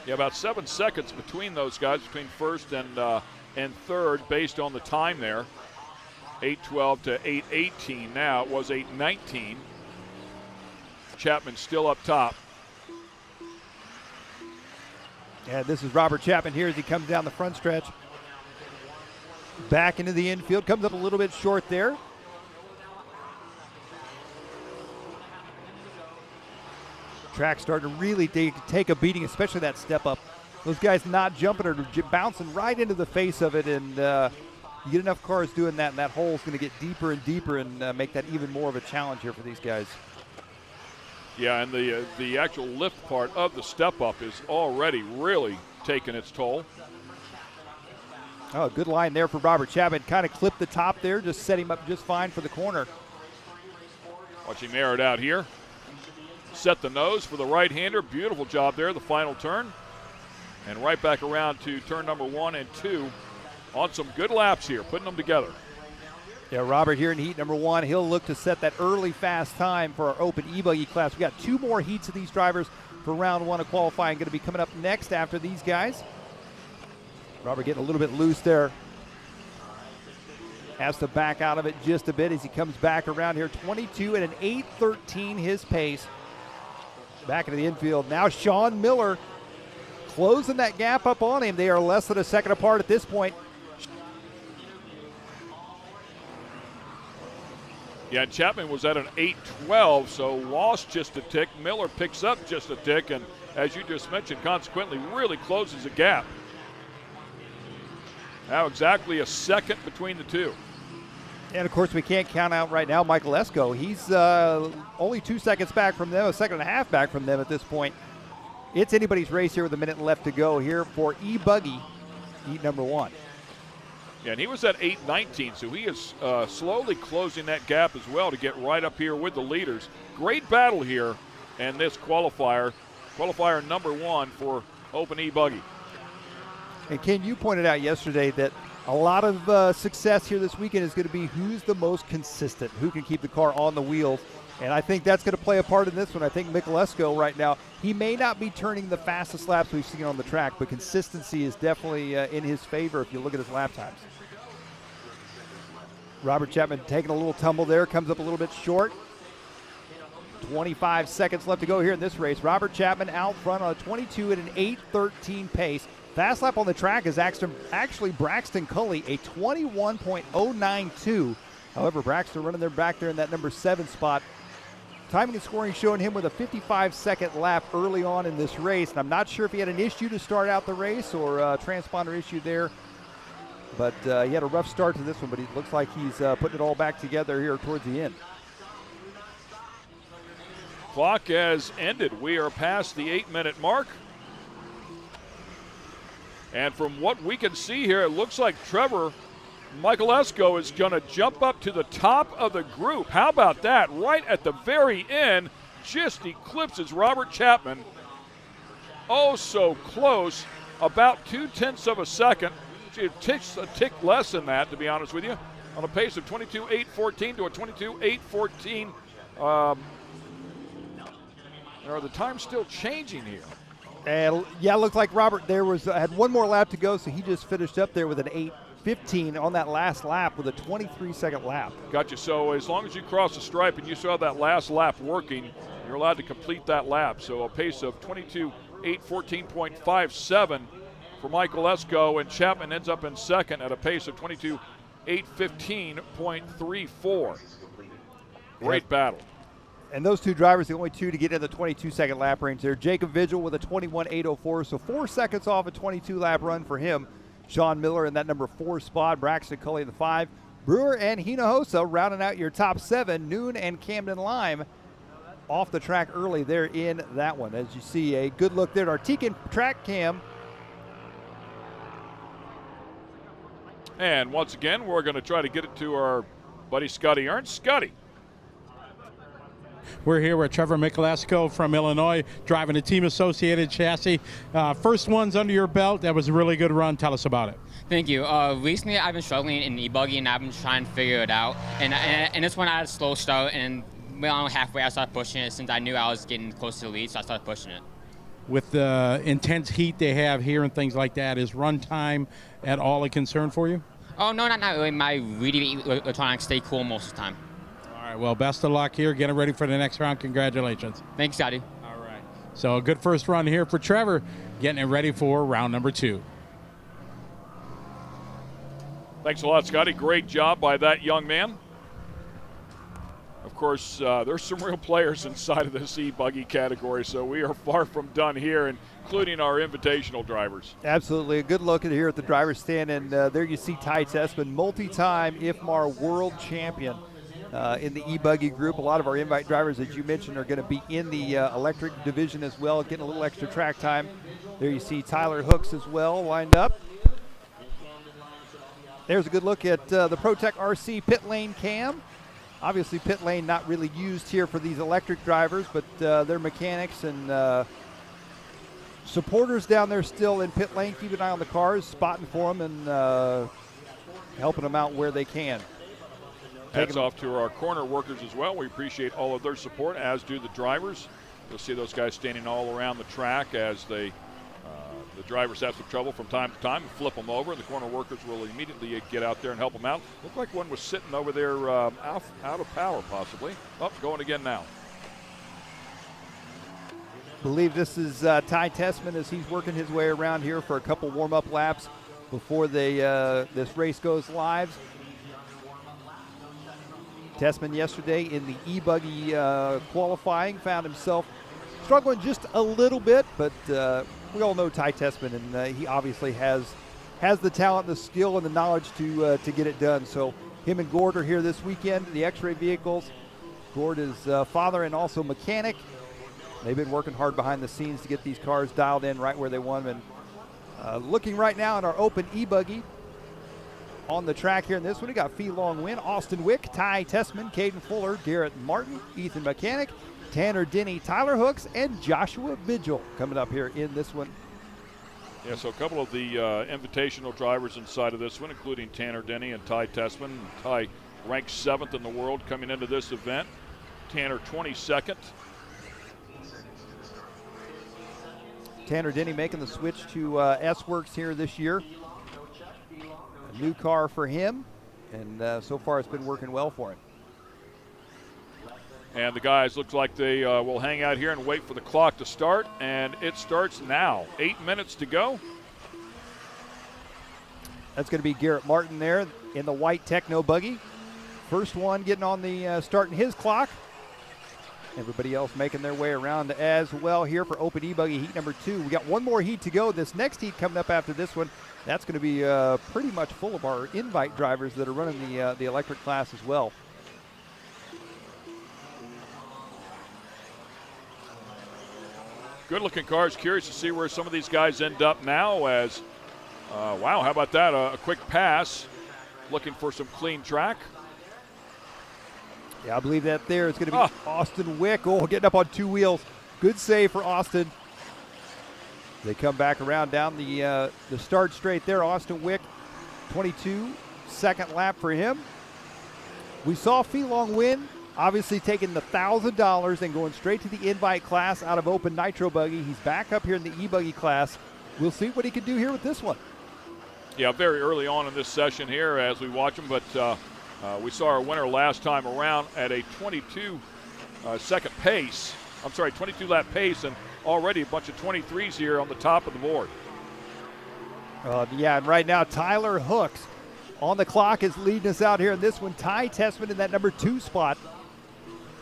Yeah, about 7 seconds between those guys, between first and third, based on the time there. 8:12 to 8:18 now. It was 8:19. Chapman still up top. And this is Robert Chapman here as he comes down the front stretch. Back into the infield. Comes up a little bit short there. Track starting to really take a beating, especially that step up. Those guys not jumping or bouncing right into the face of it, and you get enough cars doing that, and that hole is going to get deeper and deeper and make that even more of a challenge here for these guys. Yeah, and the actual lift part of the step up is already really taking its toll. Oh, good line there for Robert Chapman. Kind of clipped the top there, just set him up just fine for the corner. Watch him air it out here. Set the nose for the right-hander. Beautiful job there, the final turn. And right back around to turn number 1 and 2 on some good laps here, putting them together. Yeah, Robert here in heat number 1. He'll look to set that early fast time for our open e-buggy class. We got 2 more heats of these drivers for round 1 of qualifying. Going to be coming up next after these guys. Robert getting a little bit loose there. Has to back out of it just a bit as he comes back around here. 22 and an 8:13 his pace. Back into the infield. Now Sean Miller closing that gap up on him. They are less than a second apart at this point. Yeah, Chapman was at an 8:12, so lost just a tick. Miller picks up just a tick, and as you just mentioned, consequently really closes the gap. Now exactly a second between the two. And, of course, we can't count out right now Michael Esco. He's only 2 seconds back from them, a second and a half back from them at this point. It's anybody's race here with a minute left to go here for e-buggy, heat number 1. Yeah, and he was at 8:19, so he is slowly closing that gap as well to get right up here with the leaders. Great battle here in this qualifier number 1 for Open e-buggy. And Ken, you pointed out yesterday that a lot of success here this weekend is going to be who's the most consistent, who can keep the car on the wheels. And I think that's going to play a part in this one. I think Mikulesko right now, he may not be turning the fastest laps we've seen on the track, but consistency is definitely in his favor if you look at his lap times. Robert Chapman taking a little tumble there, comes up a little bit short. 25 seconds left to go here in this race. Robert Chapman out front on a 22 at an 8:13 pace. Fast lap on the track is actually Braxton Culley, a 21.092. However, Braxton running there back there in that number 7 spot. Timing and scoring showing him with a 55-second lap early on in this race. And I'm not sure if he had an issue to start out the race or a transponder issue there. But he had a rough start to this one, but it looks like he's putting it all back together here towards the end. Clock has ended. We are past the 8-minute mark. And from what we can see here, it looks like Trevor Mikulesko is going to jump up to the top of the group. How about that? Right at the very end, just eclipses Robert Chapman. Oh, so close. About 0.2 of a second. It ticks a tick less than that, to be honest with you, on a pace of 22.814 to a 22.814. Are the times still changing here? And yeah, it looked like Robert had one more lap to go, so he just finished up there with an 8:15 on that last lap with a 23-second lap. Gotcha. So as long as you cross the stripe and you saw that last lap working, you're allowed to complete that lap. So a pace of 22.814.57 for Mikulesko, and Chapman ends up in second at a pace of 22.815.34. Great battle. And those two drivers, the only two to get in the 22-second lap range there. Jacob Vigil with a 21.804, so 4 seconds off a 22-lap run for him. Sean Miller in that number 4 spot. Braxton Culley in the 5. Brewer and Hinojosa rounding out your top 7. Noon and Camden Lime off the track early there in that one. As you see, a good look there at our Tekin track cam. And once again, we're going to try to get it to our buddy Scotty Ernst. Scotty. We're here with Trevor Mikulesko from Illinois, driving a Team Associated chassis. First one's under your belt. That was a really good run. Tell us about it. Thank you. Recently, I've been struggling in e-buggy, and I've been trying to figure it out. And this one, I had a slow start, and around halfway, I started pushing it. Since I knew I was getting close to the lead, so I started pushing it. With the intense heat they have here and things like that, is run time at all a concern for you? Oh, no, not really. My reading electronics stay cool most of the time. All right, well, best of luck here. Getting ready for the next round. Congratulations. Thanks, Scotty. All right. So a good first run here for Trevor, getting it ready for round number 2. Thanks a lot, Scotty. Great job by that young man. Of course, there's some real players inside of this e-buggy category, so we are far from done here, including our invitational drivers. Absolutely. A good look at here at the driver's stand, and there you see Ty Tessman, multi-time IFMAR world champion in the e-buggy group. A lot of our invite drivers, as you mentioned, are going to be in the electric division as well, getting a little extra track time. There you see Tyler Hooks as well lined up. There's a good look at the ProTech RC pit lane cam. Obviously, pit lane not really used here for these electric drivers, but their mechanics and supporters down there still in pit lane. Keep an eye on the cars, spotting for them and helping them out where they can. Hats off to our corner workers as well. We appreciate all of their support, as do the drivers. You'll see those guys standing all around the track as they the drivers have some trouble from time to time and flip them over. The corner workers will immediately get out there and help them out. Looked like one was sitting over there out of power, possibly. Oh, going again now. Believe this is Ty Tessman as he's working his way around here for a couple warm-up laps before this race goes live. Tessman yesterday in the e-buggy qualifying found himself struggling just a little bit, but we all know Ty Tessman, and he obviously has the talent, the skill, and the knowledge to get it done. So him and Gord are here this weekend, the X-Ray vehicles. Gord is father and also mechanic. They've been working hard behind the scenes to get these cars dialed in right where they want them. And looking right now at our open e-buggy on the track here in this one, we got Fee Long Win, Austin Wick, Ty Tessman, Caden Fuller, Garrett Martin, Ethan Mechanic, Tanner Denny, Tyler Hooks, and Joshua Vigil coming up here in this one. Yeah, so a couple of the invitational drivers inside of this one, including Tanner Denny and Ty Tessman. Ty ranked 7th in the world coming into this event. Tanner 22nd. Tanner Denny making the switch to S-Works here this year. A new car for him, and so far it's been working well for him. And the guys look like they will hang out here and wait for the clock to start, and it starts now. 8 minutes to go. That's going to be Garrett Martin there in the white Techno buggy. First one getting on the starting his clock. Everybody else making their way around as well here for Open E-Buggy heat number 2. We got one more heat to go. This next heat coming up after this one, that's going to be pretty much full of our invite drivers that are running the electric class as well. Good-looking cars. Curious to see where some of these guys end up now as, wow, how about that? A quick pass. Looking for some clean track. Yeah, I believe that there is going to be Austin Wick. Oh, getting up on 2 wheels. Good save for Austin. They come back around down the start straight there. Austin Wick, 22, second lap for him. We saw Fee Long Win, obviously taking the $1,000 and going straight to the invite class out of Open Nitro Buggy. He's back up here in the e-buggy class. We'll see what he can do here with this one. Yeah, very early on in this session here as we watch him, but we saw our winner last time around at a 22 second pace. I'm sorry, 22 lap pace, and already a bunch of 23s here on the top of the board. Yeah, and right now Tyler Hooks on the clock is leading us out here in this one. Ty Tessman in that number 2 spot.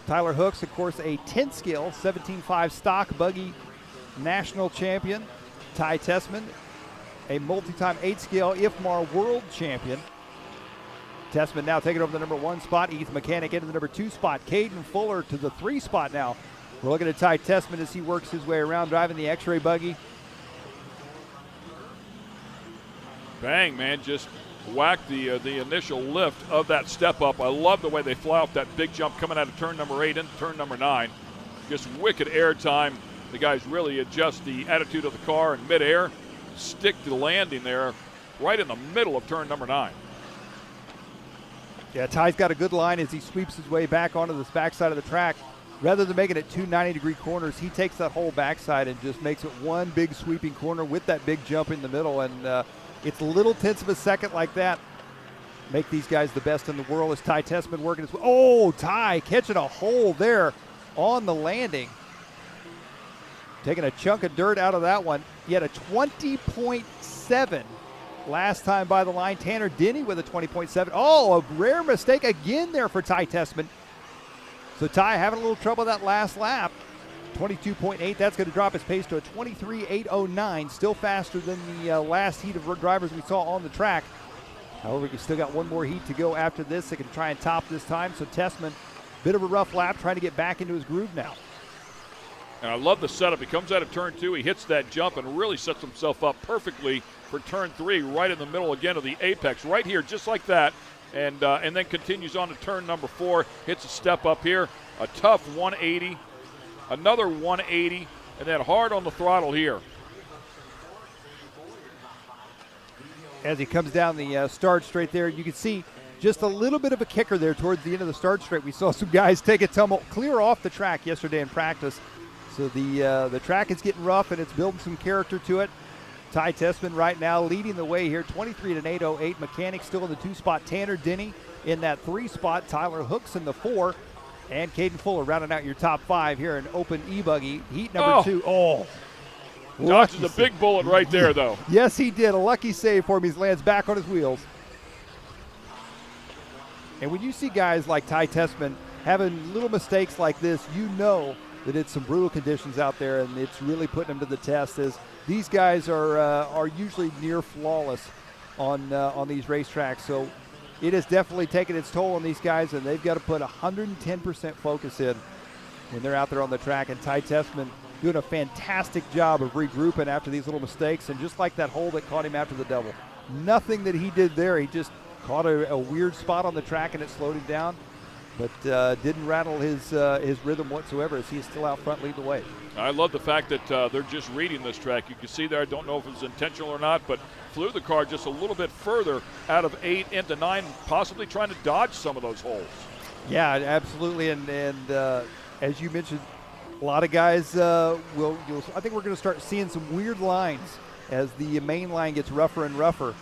Tyler Hooks, of course, a 10 scale 17.5 stock buggy national champion. Ty Tessman, a multi-time 8 scale IFMAR world champion. Tessman now taking over the number 1 spot. Ethan Mechanic into the number 2 spot. Caden Fuller to the 3 spot now. We're looking at Ty Tessman as he works his way around driving the X-Ray buggy. Bang, man, just whack the initial lift of that step up. I love the way they fly off that big jump coming out of turn number 8 into turn number 9. Just wicked air time. The guys really adjust the attitude of the car in midair, stick the landing there right in the middle of turn number 9. Yeah, Ty's got a good line as he sweeps his way back onto this backside of the track. Rather than making it 2 90-degree corners, he takes that whole backside and just makes it one big sweeping corner with that big jump in the middle. And it's little tenths of a second like that make these guys the best in the world. As Ty Tessman working his way. Oh, Ty catching a hole there on the landing. Taking a chunk of dirt out of that one. He had a 20.7 last time by the line. Tanner Denny with a 20.7. Oh, a rare mistake again there for Ty Tessman. So Ty having a little trouble that last lap. 22.8, that's going to drop his pace to a 23.809, still faster than the last heat of drivers we saw on the track. However, you still got one more heat to go after this. They can try and top this time. So Tessman, bit of a rough lap, trying to get back into his groove now. And I love the setup. He comes out of turn 2, he hits that jump and really sets himself up perfectly for turn 3, right in the middle again of the apex, right here, just like that. And then continues on to turn number 4, hits a step up here, a tough 180, another 180, and then hard on the throttle here. As he comes down the start straight there, you can see just a little bit of a kicker there towards the end of the start straight. We saw some guys take a tumble clear off the track yesterday in practice. So the track is getting rough, and it's building some character to it. Ty Tessman right now leading the way here, 23 at an 8:08. Mechanic still in the 2 spot. Tanner Denny in that 3 spot. Tyler Hooks in the 4. And Caden Fuller rounding out your top 5 here in open e-buggy. Heat number 2. Oh. Dodges a big bullet right there, though. Yes, he did. A lucky save for him. He lands back on his wheels. And when you see guys like Ty Tessman having little mistakes like this, you know that it's some brutal conditions out there, and it's really putting them to the test. As these guys are usually near flawless on these racetracks. So it has definitely taken its toll on these guys, and they've got to put 110% focus in when they're out there on the track. And Ty Tessman doing a fantastic job of regrouping after these little mistakes, and just like that hole that caught him after the double. Nothing that he did there. He just caught a weird spot on the track, and it slowed him down. But didn't rattle his rhythm whatsoever, as he's still out front leading the way. I love the fact that they're just reading this track. You can see there, I don't know if it was intentional or not, but flew the car just a little bit further out of 8 into 9, possibly trying to dodge some of those holes. Yeah, absolutely. And as you mentioned, a lot of guys I think we're going to start seeing some weird lines as the main line gets rougher and rougher.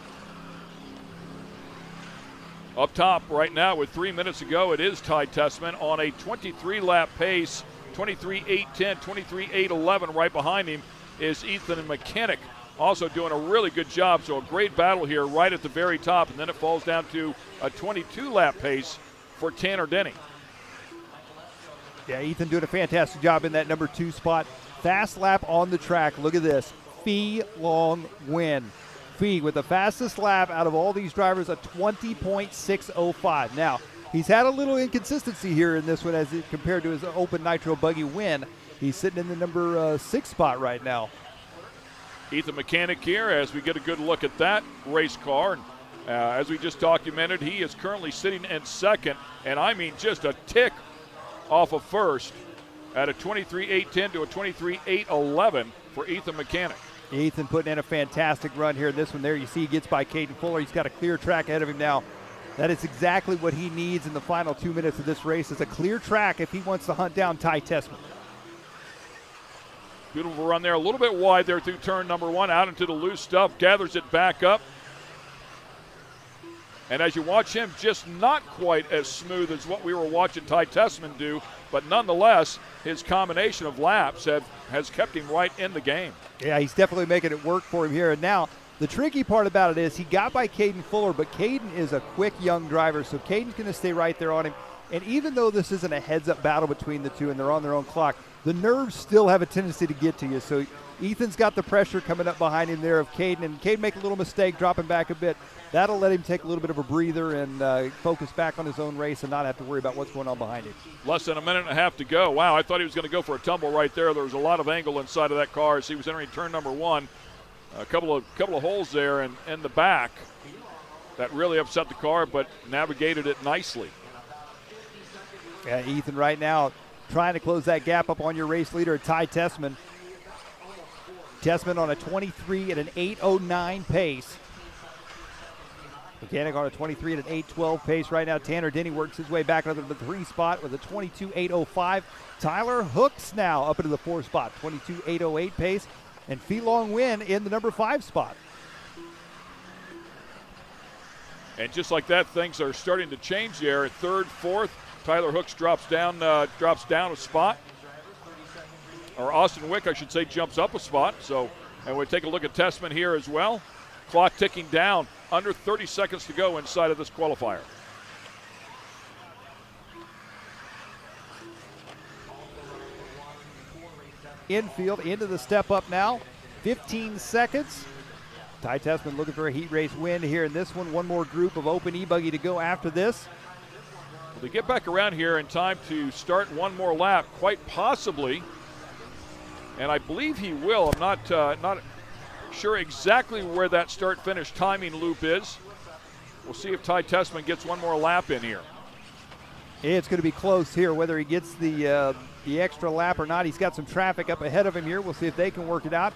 Up top right now with 3 minutes to go, it is Ty Tessman on a 23-lap pace, 23.810, 23.811. Right behind him is Ethan and Mechanic, also doing a really good job. So a great battle here right at the very top, and then it falls down to a 22-lap pace for Tanner Denny. Yeah, Ethan doing a fantastic job in that number 2 spot. Fast lap on the track. Look at this. Fee Long win. Fee with the fastest lap out of all these drivers, a 20.605. Now, he's had a little inconsistency here in this one as compared to his open nitro buggy win. He's sitting in the number 6 spot right now. Ethan Mechanic here as we get a good look at that race car. And as we just documented, he is currently sitting in 2nd, and I mean just a tick off of 1st at a 23.810 to a 23.811 for Ethan Mechanic. Ethan putting in a fantastic run here. This one there, you see he gets by Caden Fuller. He's got a clear track ahead of him now. That is exactly what he needs in the final 2 minutes of this race, is a clear track if he wants to hunt down Ty Tessman. Beautiful run there, a little bit wide there through turn number 1, out into the loose stuff, gathers it back up. And as you watch him, just not quite as smooth as what we were watching Ty Tessman do, but nonetheless, his combination of laps has kept him right in the game. Yeah, he's definitely making it work for him here. And now, the tricky part about it is he got by Caden Fuller, but Caden is a quick young driver, so Caden's going to stay right there on him. And even though this isn't a heads-up battle between the two and they're on their own clock, the nerves still have a tendency to get to you. So Ethan's got the pressure coming up behind him there of Caden, and Caden make a little mistake, dropping back a bit. That'll let him take a little bit of a breather and focus back on his own race and not have to worry about what's going on behind him. Less than a minute and a half to go. Wow, I thought he was going to go for a tumble right there. There was a lot of angle inside of that car as he was entering turn number 1. A couple of holes there in the back that really upset the car, but navigated it nicely. Yeah, Ethan right now trying to close that gap up on your race leader, Ty Tessman. Tessman on a 23 at an 8:09 pace. Mechanic on a 23 at an 8:12 pace right now. Tanner Denny works his way back into the 3 spot with a 22.805. Tyler Hooks now up into the 4 spot, 22.808 pace. And Fee Long win in the number 5 spot. And just like that, things are starting to change there. At 3rd, 4th, Tyler Hooks drops down a spot. Or Austin Wick, I should say, jumps up a spot. So, and we'll take a look at Tessman here as well. Clock ticking down. Under 30 seconds to go inside of this qualifier. Infield into the step up now. 15 seconds. Ty Tessman looking for a heat race win here in this one. One more group of open e-buggy to go after this. Well, they get back around here in time to start one more lap, quite possibly and I believe he will. I'm not sure exactly where that start-finish timing loop is. We'll see if Ty Tessman gets one more lap in here. It's going to be close here, whether he gets the extra lap or not. He's got some traffic up ahead of him here. We'll see if they can work it out.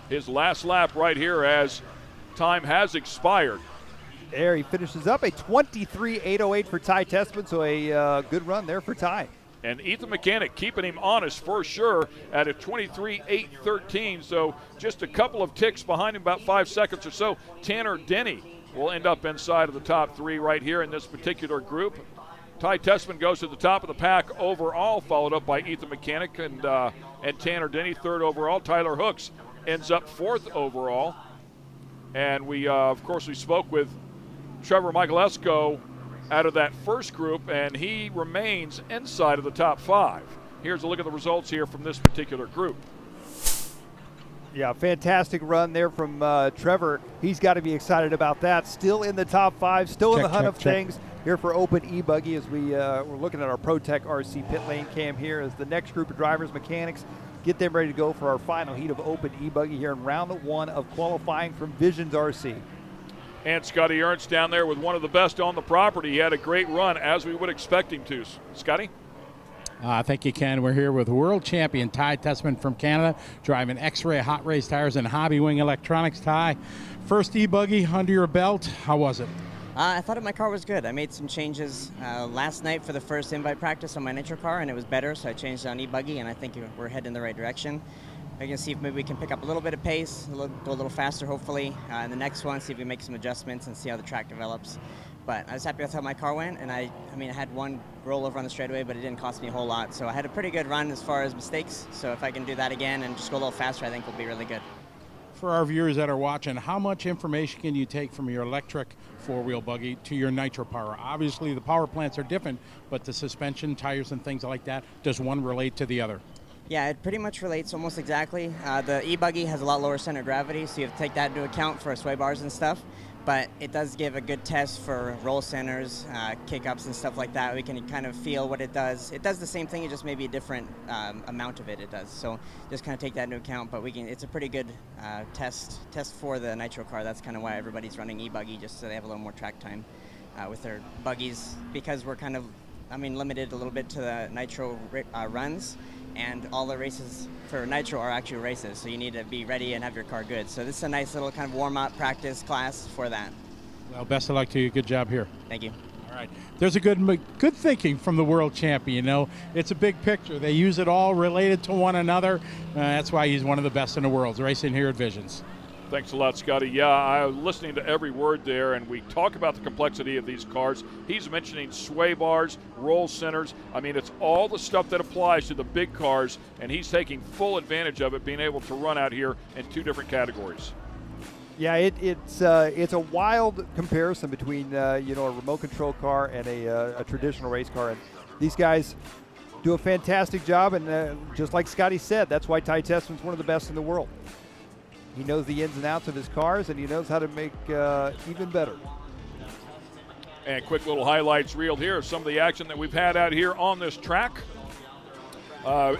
His last lap right here as time has expired. There he finishes up a 23.808 for Ty Tessman, so a good run there for Ty. And Ethan Mechanic keeping him honest for sure at a 23.813, so just a couple of ticks behind him, about 5 seconds or so. Tanner Denny will end up inside of the top 3 right here in this particular group. Ty Tessman goes to the top of the pack overall, followed up by Ethan Mechanic and Tanner Denny, 3rd overall. Tyler Hooks ends up 4th overall. And we, of course, we spoke with Trevor Michaelesco out of that first group, and he remains inside of the top 5. Here's a look at the results here from this particular group. Yeah, fantastic run there from Trevor. He's got to be excited about that. Still in the top 5, still in the hunt of things here for Open E-Buggy as we're looking at our ProTech RC pit lane cam here as the next group of drivers, mechanics, get them ready to go for our final heat of Open E-Buggy here in round 1 of qualifying from Visions RC. And Scotty Ernst down there with one of the best on the property. He had a great run, as we would expect him to. Scotty? Thank you, Ken. We're here with world champion Ty Tessman from Canada, driving X-Ray hot race tires and Hobby Wing electronics. Ty, first e-buggy under your belt. How was it? I thought my car was good. I made some changes last night for the first invite practice on my nitro car, and it was better, so I changed it on e-buggy, and I think we're heading in the right direction. I can see if maybe we can pick up a little bit of pace, go a little faster, hopefully. In the next one, see if we make some adjustments and see how the track develops. But I was happy with how my car went, and I had one rollover on the straightaway, but it didn't cost me a whole lot. So I had a pretty good run as far as mistakes. So if I can do that again and just go a little faster, I think we'll be really good. For our viewers that are watching, how much information can you take from your electric four-wheel buggy to your nitro power? Obviously, the power plants are different, but the suspension, tires, and things like that, does one relate to the other? Yeah, it pretty much relates almost exactly. The e-buggy has a lot lower center of gravity, so you have to take that into account for sway bars and stuff. But it does give a good test for roll centers, kick-ups and stuff like that. We can kind of feel what it does. It does the same thing, it just maybe a different amount of it does. So just kind of take that into account. But it's a pretty good test for the nitro car. That's kind of why everybody's running e-buggy, just so they have a little more track time with their buggies, because we're kind of limited a little bit to the nitro runs. And all the races for nitro are actual races, so you need to be ready and have your car good. So this is a nice little kind of warm-up practice class for that. Well, best of luck to you. Good job here. Thank you. All right. There's a good thinking from the world champion. You know, it's a big picture. They use it all related to one another. That's why he's one of the best in the world, racing here at Visions. Thanks a lot, Scotty. Yeah, I was listening to every word there, and we talk about the complexity of these cars. He's mentioning sway bars, roll centers. It's all the stuff that applies to the big cars, and he's taking full advantage of it, being able to run out here in two different categories. Yeah, it's a wild comparison between a remote control car and a traditional race car, and these guys do a fantastic job. And just like Scotty said, that's why Ty Tessman's one of the best in the world. He knows the ins and outs of his cars, and he knows how to make even better. And quick little highlights reeled here of some of the action that we've had out here on this track.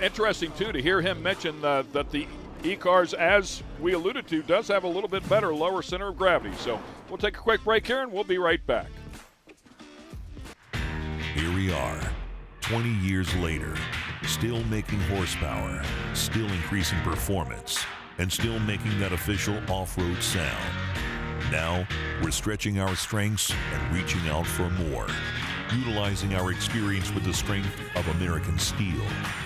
Interesting, too, to hear him mention that the E-Cars, as we alluded to, does have a little bit better lower center of gravity. So we'll take a quick break here, and we'll be right back. Here we are, 20 years later, still making horsepower, still increasing performance, and still making that official off-road sound. Now, we're stretching our strengths and reaching out for more, utilizing our experience with the strength of American steel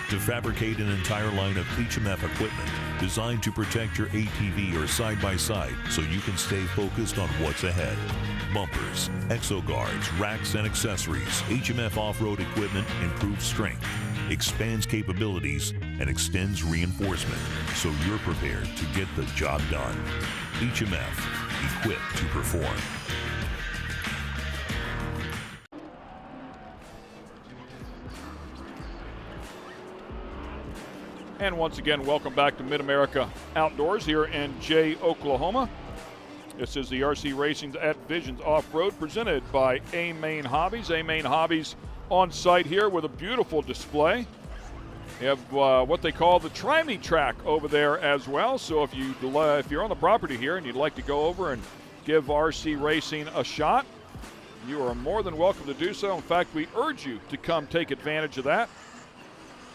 to fabricate an entire line of HMF equipment designed to protect your ATV or side-by-side so you can stay focused on what's ahead. Bumpers, exo-guards, racks, and accessories. HMF off-road equipment improves strength, expands capabilities, and extends reinforcement so you're prepared to get the job done. HMF, equipped to perform. And once again, welcome back to MidAmerica Outdoors here in Jay, Oklahoma. This is the RC Racing at Visions Off-Road presented by A-Main Hobbies. A-Main Hobbies on site here with a beautiful display You have what they call the Try-Me track over there as well. So if you're on the property here and you'd like to go over and give RC racing a shot, you are more than welcome to do so. In fact, we urge you to come take advantage of that.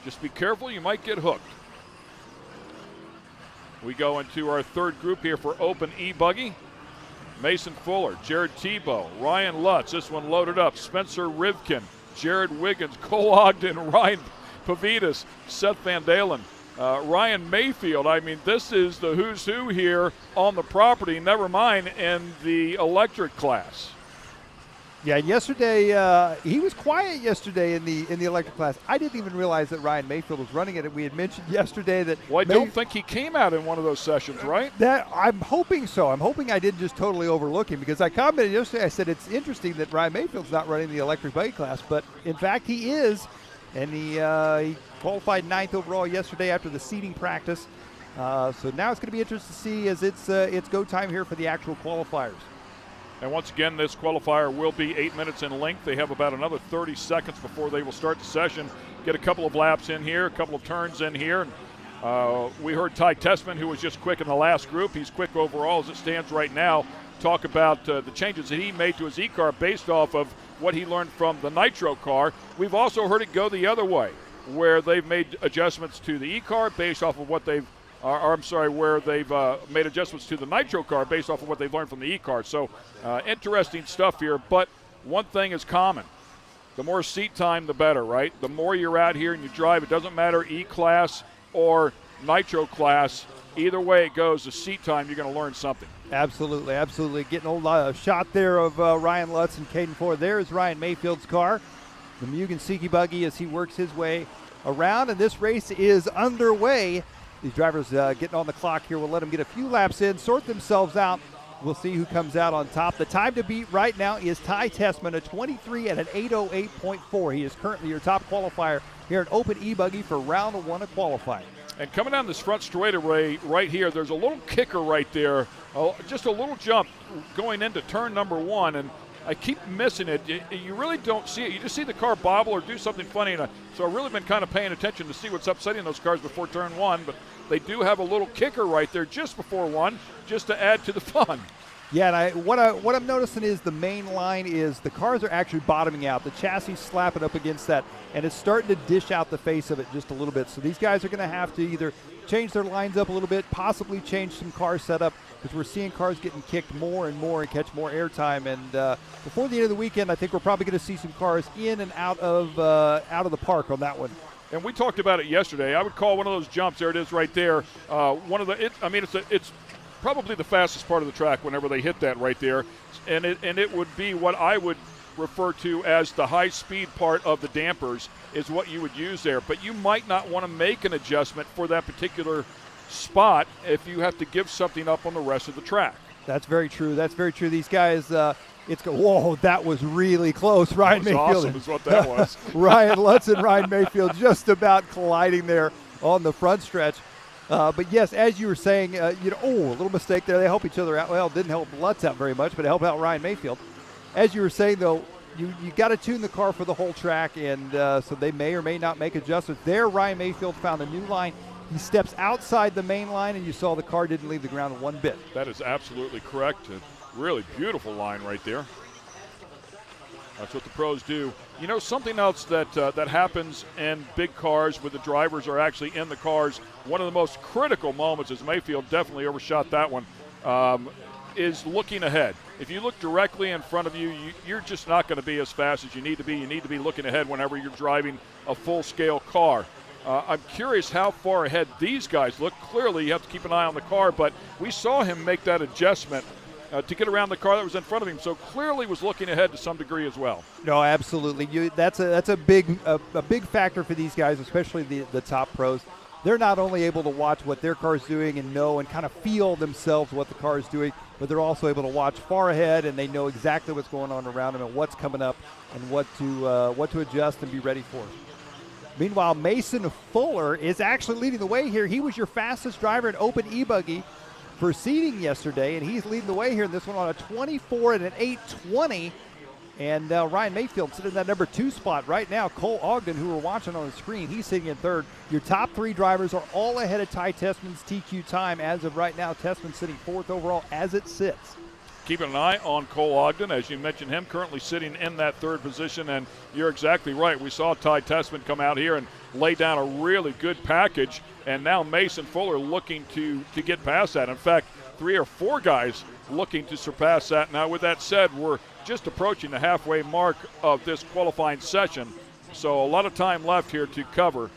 Just be careful, you might get hooked. We go into our third group here for Open E-Buggy. Mason Fuller, Jared Tebow, Ryan Lutz, this one loaded up, Spencer Rivkin, Jared Wiggins, Cole Ogden, Ryan Pavitas, Seth Van Dalen, Ryan Mayfield. I mean, this is the who's who here on the property, never mind in the electric class. Yeah, and yesterday he was quiet yesterday in the electric class. I didn't even realize that Ryan Mayfield was running it. And we had mentioned yesterday that. Well, I don't think he came out in one of those sessions, right? That I'm hoping so. I'm hoping I didn't just totally overlook him, because I commented yesterday. I said it's interesting that Ryan Mayfield's not running the electric buggy class, but in fact he is, and he qualified 9th overall yesterday after the seeding practice. So now it's going to be interesting to see as it's go time here for the actual qualifiers. And once again, this qualifier will be 8 minutes in length. They have about another 30 seconds before they will start the session. Get a couple of laps in here, a couple of turns in here. We heard Ty Tessman, who was just quick in the last group. He's quick overall as it stands right now. Talk about the changes that he made to his e-car based off of what he learned from the nitro car. We've also heard it go the other way, where they've made adjustments to the e-car based off of what they've where they've made adjustments to the nitro car based off of what they've learned from the e-car. So interesting stuff here, but one thing is common. The more seat time, the better, right? The more you're out here and you drive, it doesn't matter E-class or nitro class. Either way it goes, the seat time, you're going to learn something. Absolutely, absolutely. Getting a shot there of Ryan Lutz and Caden Ford. There's Ryan Mayfield's car, the Mugen Siki buggy, as he works his way around, and this race is underway. These drivers getting on the clock here. We'll let them get a few laps in, sort themselves out. We'll see who comes out on top. The time to beat right now is Ty Tessman, a 23 at an 8:08.4. He is currently your top qualifier here at Open E-Buggy for round 1 of qualifying. And coming down this front straightaway right here, there's a little kicker right there, just a little jump going into turn number 1, and I keep missing it. You really don't see it. You just see the car bobble or do something funny. So I've really been kind of paying attention to see what's upsetting those cars before turn 1. But they do have a little kicker right there just before 1, just to add to the fun. Yeah, and what I'm noticing is the main line is the cars are actually bottoming out. The chassis slapping up against that, and it's starting to dish out the face of it just a little bit. So these guys are going to have to either change their lines up a little bit, possibly change some car setup, because we're seeing cars getting kicked more and more and catch more airtime. And before the end of the weekend, I think we're probably going to see some cars in and out of the park on that one. And we talked about it yesterday. I would call one of those jumps. There it is, right there. It's probably the fastest part of the track whenever they hit that right there, and it would be what I would refer to as the high-speed part of the dampers is what you would use there. But you might not want to make an adjustment for that particular spot if you have to give something up on the rest of the track. That's very true. That's very true. These guys, whoa, that was really close. Ryan Mayfield. Awesome is what that was. Ryan Lutz and Ryan Mayfield just about colliding there on the front stretch. But yes, as you were saying, a little mistake there. They help each other out. Well, it didn't help Lutz out very much, but it helped out Ryan Mayfield. As you were saying, though, you got to tune the car for the whole track, and so they may or may not make adjustments. There, Ryan Mayfield found a new line. He steps outside the main line, and you saw the car didn't leave the ground one bit. That is absolutely correct. A really beautiful line right there. That's what the pros do. You know, something else that happens in big cars where the drivers are actually in the cars, one of the most critical moments, as Mayfield definitely overshot that one, is looking ahead. If you look directly in front of you, you're just not going to be as fast as you need to be. You need to be looking ahead whenever you're driving a full-scale car. I'm curious how far ahead these guys look. Clearly, you have to keep an eye on the car, but we saw him make that adjustment to get around the car that was in front of him, so clearly was looking ahead to some degree as well. No, absolutely. That's a big factor for these guys, especially the top pros. They're not only able to watch what their car is doing and know and kind of feel themselves what the car is doing, but they're also able to watch far ahead, and they know exactly what's going on around them and what's coming up and what to adjust and be ready for. Meanwhile, Mason Fuller is actually leading the way here. He was your fastest driver in Open E-Buggy for seeding yesterday, and he's leading the way here in this one on a 24 and an 8:20. And Ryan Mayfield sitting in that number 2 spot right now. Cole Ogden, who we're watching on the screen, he's sitting in 3rd. Your top 3 drivers are all ahead of Ty Tessman's TQ time as of right now. Tessman sitting 4th overall as it sits. Keeping an eye on Cole Ogden, as you mentioned him, currently sitting in that 3rd position, and you're exactly right. We saw Ty Tessman come out here and lay down a really good package, and now Mason Fuller looking to get past that. In fact, 3 or 4 guys looking to surpass that. Now, with that said, we're just approaching the halfway mark of this qualifying session, so a lot of time left here to cover.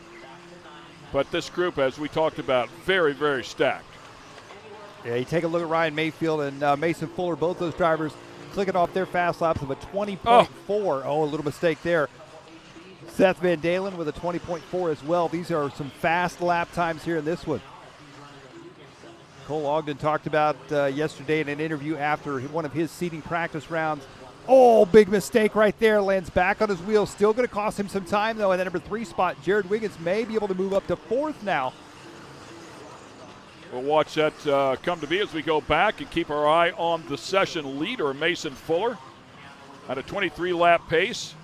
But this group, as we talked about, very, very stacked. Yeah, you take a look at Ryan Mayfield and Mason Fuller, both those drivers clicking off their fast laps of a 20.4. Oh, a little mistake there. Seth Van Dalen with a 20.4 as well. These are some fast lap times here in this one. Cole Ogden talked about yesterday in an interview after one of his seeding practice rounds. Oh, big mistake right there. Lands back on his wheel. Still going to cost him some time, though. In that number 3 spot, Jared Wiggins may be able to move up to 4th now. We'll watch that come to be as we go back and keep our eye on the session leader, Mason Fuller, at a 23-lap pace.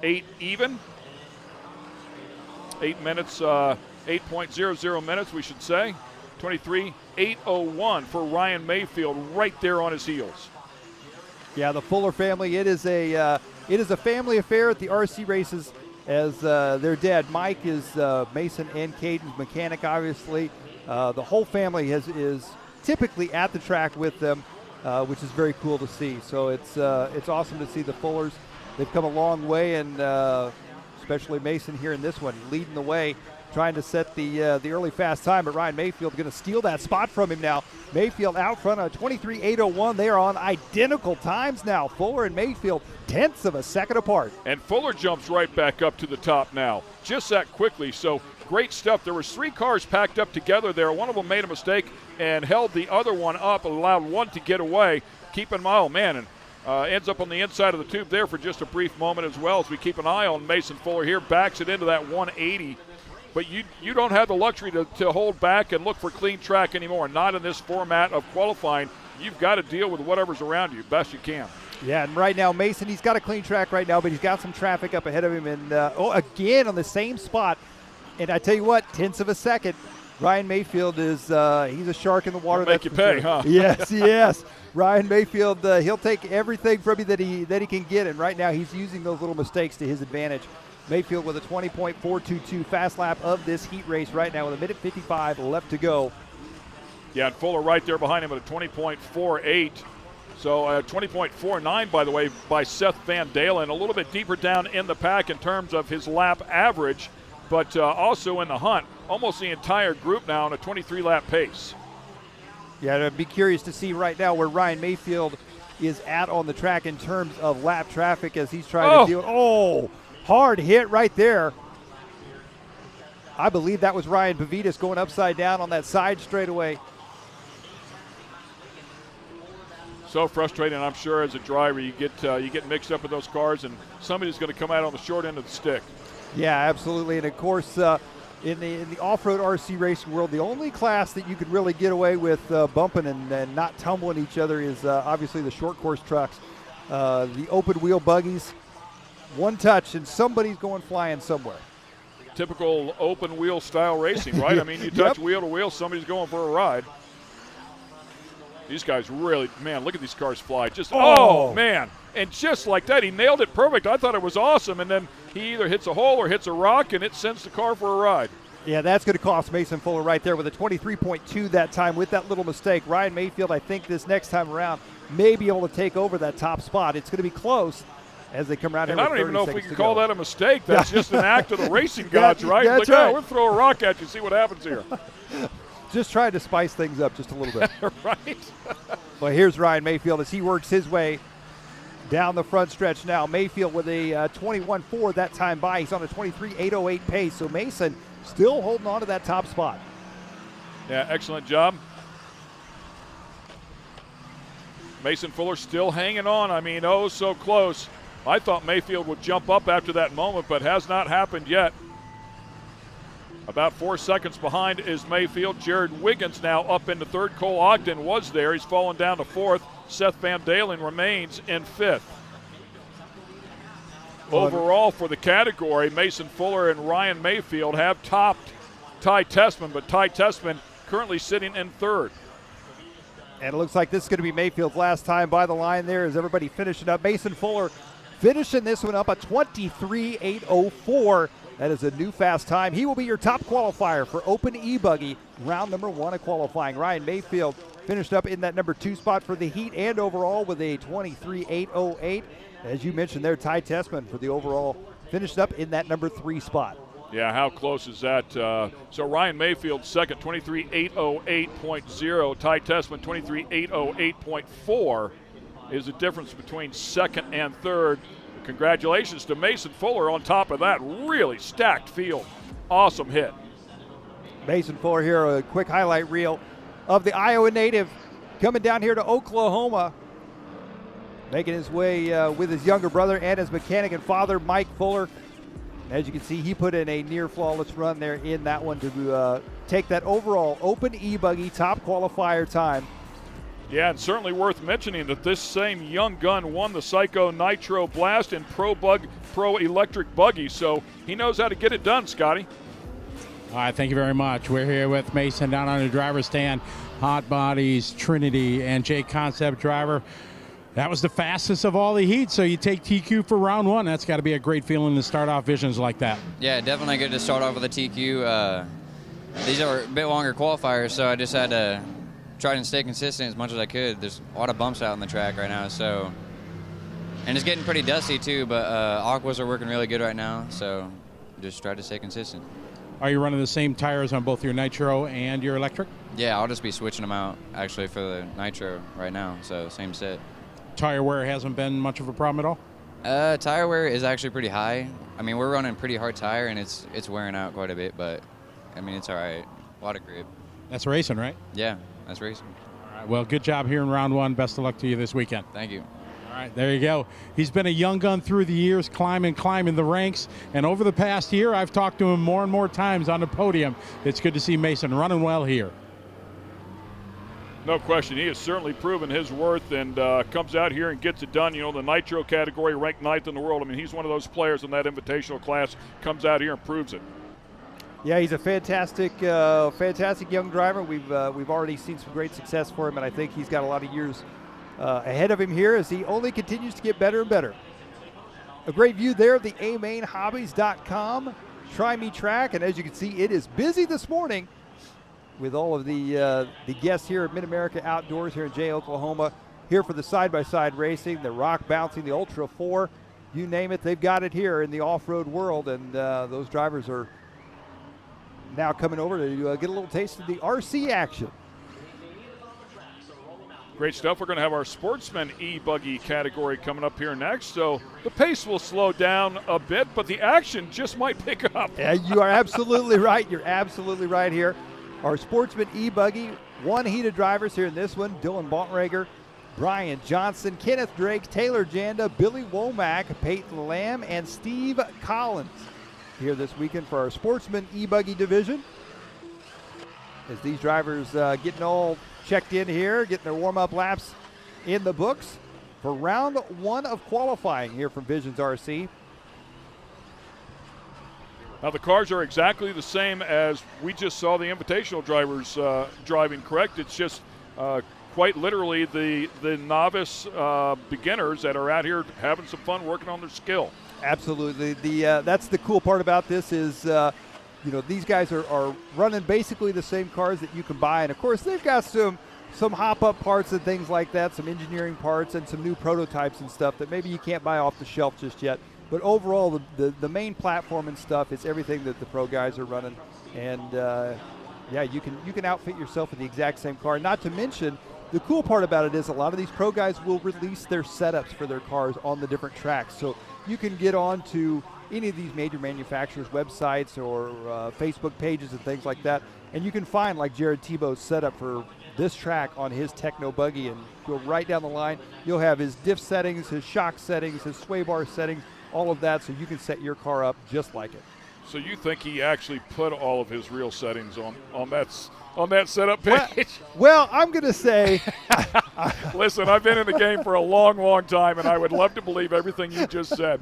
8 even. 8 minutes, 8.00 minutes, we should say. 23.801 for Ryan Mayfield, right there on his heels. Yeah, the Fuller family, it is a family affair at the RC races, as their dad, Mike, is Mason and Caden's mechanic, obviously. The whole family is typically at the track with them, which is very cool to see. So it's awesome to see the Fullers. They've come a long way, and especially Mason here in this one, leading the way, trying to set the early fast time. But Ryan Mayfield going to steal that spot from him now. Mayfield out front on 23.801. They are on identical times now. Fuller and Mayfield, 1/10 of a second apart. And Fuller jumps right back up to the top now, just that quickly. So great stuff. There was 3 cars packed up together there. One of them made a mistake and held the other one up, allowed one to get away. Keep in mind, oh man, and ends up on the inside of the tube there for just a brief moment as well, as we keep an eye on Mason Fuller here. Backs it into that 180. But you don't have the luxury to hold back and look for clean track anymore. Not in this format of qualifying. You've got to deal with whatever's around you best you can. Yeah, and right now, Mason, he's got a clean track right now, but he's got some traffic up ahead of him. And, again on the same spot. And I tell you what, 1/10 of a second. Ryan Mayfield is he's a shark in the water. Make you pay, huh? Yes. Ryan Mayfield, he'll take everything from you that he can get. And right now he's using those little mistakes to his advantage. Mayfield with a 20.422 fast lap of this heat race right now with 1:55 left to go. Yeah, and Fuller right there behind him at a 20.48. So 20.49, by the way, by Seth Van Dalen. A little bit deeper down in the pack in terms of his lap average, but also in the hunt. Almost the entire group now on a 23-lap pace. Yeah, I'd be curious to see right now where Ryan Mayfield is at on the track in terms of lap traffic as he's trying to deal. Oh, hard hit right there. I believe that was Ryan Pavitas going upside down on that side straightaway. So frustrating, I'm sure, as a driver. You get mixed up with those cars, and somebody's going to come out on the short end of the stick. Yeah, absolutely. And, of course, in the off-road RC racing world, the only class that you could really get away with bumping and not tumbling each other is obviously the short course trucks. The open wheel buggies, one touch and somebody's going flying somewhere. Typical open wheel style racing, right? I mean, you touch wheel to wheel, somebody's going for a ride. These guys really, man, look at these cars fly. Just, oh man. And just like that, he nailed it perfect. I thought it was awesome. And then he either hits a hole or hits a rock, and it sends the car for a ride. Yeah, that's going to cost Mason Fuller right there with a 23.2 that time with that little mistake. Ryan Mayfield, I think this next time around, may be able to take over that top spot. It's going to be close as they come around here. And I don't even know if we can call that a mistake. That's just an act of the racing gods, right? That's like, right. Oh, we'll throw a rock at you, see what happens here. Just trying to spice things up just a little bit. Right. Well, here's Ryan Mayfield as he works his way down the front stretch now. Mayfield with a 21.4 that time by. He's on a 23.808 pace. So Mason still holding on to that top spot. Yeah, excellent job. Mason Fuller still hanging on. I mean, oh, so close. I thought Mayfield would jump up after that moment, but has not happened yet. About 4 seconds behind is Mayfield. Jared Wiggins now up into third. Cole Ogden was there. He's fallen down to fourth. Seth Van Dalen remains in fifth. overall for the category. Mason Fuller and Ryan Mayfield have topped Ty Tessman, but Ty Tessman currently sitting in third. And it looks like this is going to be Mayfield's last time by the line there as everybody finishing up. Mason Fuller finishing this one up at 23.804. That is a new fast time. He will be your top qualifier for Open E-Buggy, round number 1 of qualifying. Ryan Mayfield finished up in that number 2 spot for the heat and overall with a 23.808. As you mentioned there, Ty Tessman for the overall finished up in that number 3 spot. Yeah, how close is that? So Ryan Mayfield second, 23.808.0. Ty Tessman, 23.808.4 is the difference between second and third. Congratulations to Mason Fuller on top of that. Really stacked field. Awesome hit. Mason Fuller here, a quick highlight reel of the Iowa native coming down here to Oklahoma, making his way with his younger brother and his mechanic and father, Mike Fuller. As you can see, he put in a near flawless run there in that one to take that overall Open E-Buggy top qualifier time. Yeah, and certainly worth mentioning that this same young gun won the Psycho Nitro Blast and Pro Electric Buggy, so he knows how to get it done, Scotty. All right, thank you very much. We're here with Mason down on the driver's stand. Hot Bodies, Trinity, and J Concept driver. That was the fastest of all the heats, so you take TQ for round 1. That's got to be a great feeling to start off Visions like that. Yeah, definitely good to start off with a TQ. These are a bit longer qualifiers, so I just had to try and stay consistent as much as I could. There's a lot of bumps out on the track right now, so, and it's getting pretty dusty too, but aquas are working really good right now, so just try to stay consistent. Are you running the same tires on both your Nitro and your electric? Yeah, I'll just be switching them out actually for the Nitro right now, so same set. Tire wear hasn't been much of a problem at all? Tire wear is actually pretty high. I mean, we're running pretty hard tire, and it's wearing out quite a bit, but I mean, it's all right. A lot of grip. That's racing, right? Yeah, that's racing. All right, well, good job here in round 1. Best of luck to you this weekend. Thank you. All right, there you go. He's been a young gun through the years, climbing the ranks, and over the past year, I've talked to him more and more times on the podium. It's good to see Mason running well here. No question. He has certainly proven his worth and comes out here and gets it done. You know, the Nitro category, ranked 9th in the world. I mean, he's one of those players in that invitational class, comes out here and proves it. Yeah, he's a fantastic young driver. We've already seen some great success for him, and I think he's got a lot of years ahead of him here as he only continues to get better and better. A great view there of the amainhobbies.com Try Me track, and as you can see, it is busy this morning with all of the guests here at MidAmerica Outdoors here in Jay, Oklahoma, here for the side-by-side racing, the rock bouncing, the Ultra 4, you name it, they've got it here in the off-road world, and those drivers are now coming over to get a little taste of the RC action. Great stuff. We're going to have our Sportsman e-buggy category coming up here next, so the pace will slow down a bit, but the action just might pick up. Yeah, you are absolutely right. You're absolutely right here. Our Sportsman e-buggy, one heat of drivers here in this one. Dylan Bontrager, Brian Johnson, Kenneth Drake, Taylor Janda, Billy Womack, Peyton Lamb, and Steve Collins here this weekend for our Sportsman e-buggy division. As these drivers getting all checked in here, getting their warm-up laps in the books for round 1 of qualifying here from Visions RC. Now the cars are exactly the same as we just saw the Invitational drivers driving, correct? It's just quite literally the novice beginners that are out here having some fun working on their skill. Absolutely. That's the cool part about this is, these guys are running basically the same cars that you can buy. And, of course, they've got some hop-up parts and things like that, some engineering parts and some new prototypes and stuff that maybe you can't buy off the shelf just yet. But overall, the main platform and stuff is everything that the pro guys are running. And, you can outfit yourself with the exact same car. Not to mention, the cool part about it is a lot of these pro guys will release their setups for their cars on the different tracks. So you can get on to any of these major manufacturers' websites or Facebook pages and things like that, and you can find like Jared Tebow's setup for this track on his Techno Buggy and go right down the line. You'll have his diff settings, his shock settings, his sway bar settings, all of that, so you can set your car up just like it. So you think he actually put all of his real settings on that setup page? Well, I'm going to say. Listen, I've been in the game for a long, long time, and I would love to believe everything you just said.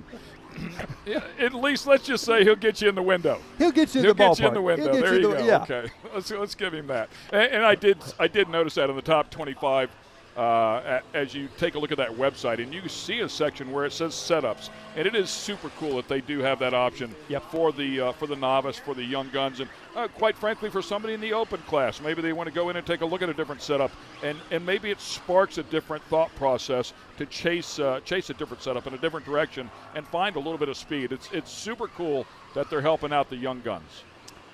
Yeah, at least let's just say he'll get you in the window. He'll get you in He'll the ballpark. get you in the window. There you go. Yeah. Okay, let's give him that. And I did notice that in the top 25. As you take a look at that website, and you see a section where it says setups, and it is super cool that they do have that option for the novice, for the young guns, and quite frankly, for somebody in the open class, maybe they want to go in and take a look at a different setup, and maybe it sparks a different thought process to chase a different setup in a different direction and find a little bit of speed. It's super cool that they're helping out the young guns.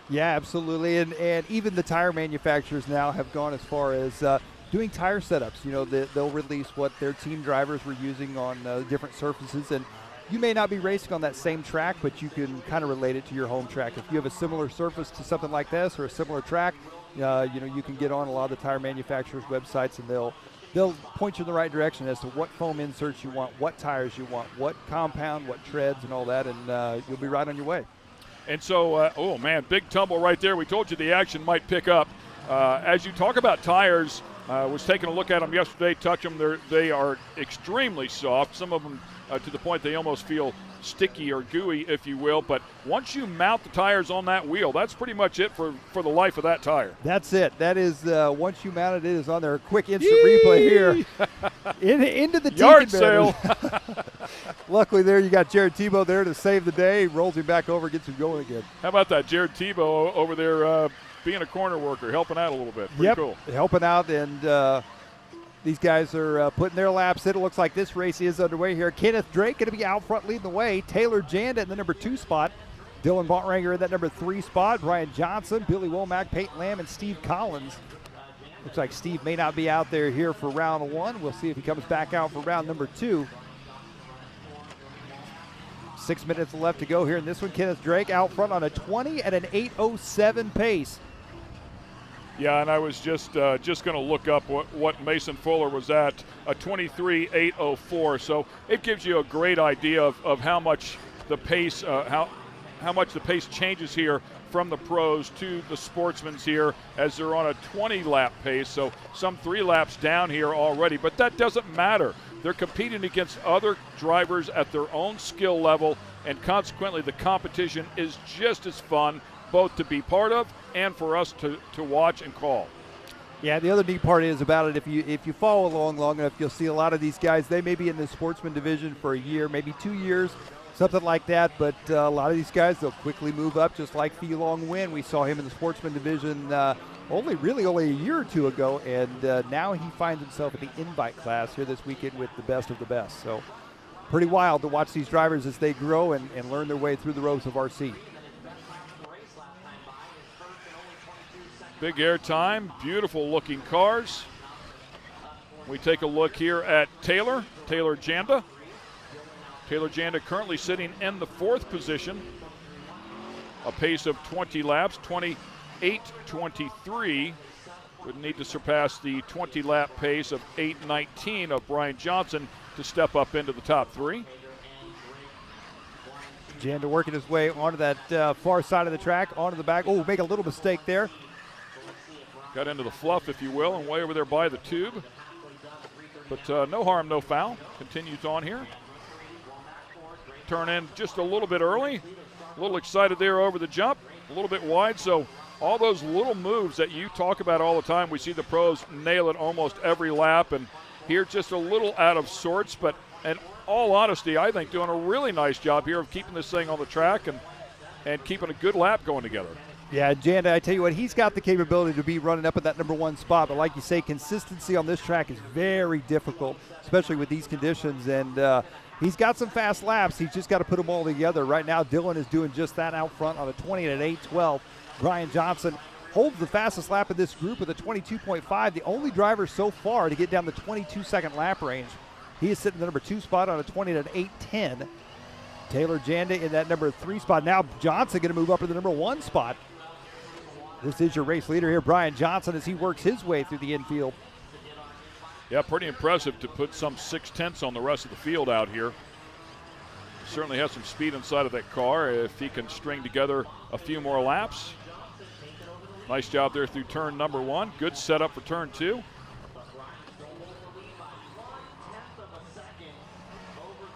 Yeah, absolutely, and even the tire manufacturers now have gone as far as doing tire setups. You know, they'll release what their team drivers were using on different surfaces, and you may not be racing on that same track, but you can kind of relate it to your home track. If you have a similar surface to something like this or a similar track, you know, you can get on a lot of the tire manufacturers' websites, and they'll point you in the right direction as to what foam inserts you want, what tires you want, what compound, what treads, and all that, and you'll be right on your way. And so, oh man, big tumble right there. We told you the action might pick up. As you talk about tires, was taking a look at them yesterday, touch them. They are extremely soft. Some of them to the point they almost feel sticky or gooey, if you will. But once you mount the tires on that wheel, that's pretty much it for the life of that tire. That's it. That is once you mount it, it is on there. A quick instant replay here. Into the yard sale. Luckily there you got Jared Tebow there to save the day. Rolls him back over, gets him going again. How about that? Jared Tebow over there being a corner worker, helping out a little bit. Pretty cool. Helping out, and these guys are putting their laps in. It looks like this race is underway here. Kenneth Drake going to be out front leading the way. Taylor Janda in the number 2 spot. Dylan Bontranger in that number 3 spot. Brian Johnson, Billy Womack, Peyton Lamb, and Steve Collins. Looks like Steve may not be out there here for round 1. We'll see if he comes back out for round number 2. 6 minutes left to go here in this one. Kenneth Drake out front on a 20 at an 8:07 pace. Yeah, and I was just going to look up what Mason Fuller was at, a 23:804. So it gives you a great idea of how much the pace how much the pace changes here from the pros to the sportsmen's here as they're on a 20-lap pace. So some 3 laps down here already, but that doesn't matter. They're competing against other drivers at their own skill level, and consequently the competition is just as fun both to be part of and for us to watch and call. Yeah, the other neat part is about it, if you follow along long enough, you'll see a lot of these guys, they may be in the sportsman division for a year, maybe 2 years, something like that, but a lot of these guys, they'll quickly move up, just like Fee Long Win. We saw him in the sportsman division only a year or 2 ago, and now he finds himself in the invite class here this weekend with the best of the best. So pretty wild to watch these drivers as they grow and learn their way through the ropes of RC. Big air time, beautiful looking cars. We take a look here at Taylor Janda. Taylor Janda currently sitting in the 4th position. A pace of 20 laps, 28:23. Would need to surpass the 20-lap pace of 8:19 of Brian Johnson to step up into the top 3. Janda working his way onto that far side of the track, onto the back. Oh, make a little mistake there. Got into the fluff, if you will, and way over there by the tube. But no harm, no foul. Continues on here. Turn in just a little bit early. A little excited there over the jump. A little bit wide. So all those little moves that you talk about all the time, we see the pros nail it almost every lap. And here just a little out of sorts. But in all honesty, I think doing a really nice job here of keeping this thing on the track and keeping a good lap going together. Yeah, Janda, I tell you what, he's got the capability to be running up at that number 1 spot, but like you say, consistency on this track is very difficult, especially with these conditions, and he's got some fast laps. He's just got to put them all together. Right now, Dylan is doing just that out front on a 20 at 8:12. Brian Johnson holds the fastest lap of this group with a 22.5, the only driver so far to get down the 22-second lap range. He is sitting in the number 2 spot on a 20 at 8:10. Taylor Janda in that number 3 spot. Now Johnson going to move up to the number 1 spot. This is your race leader here, Brian Johnson, as he works his way through the infield. Yeah, pretty impressive to put some 6/10 on the rest of the field out here. Certainly has some speed inside of that car if he can string together a few more laps. Nice job there through turn number 1. Good setup for turn 2.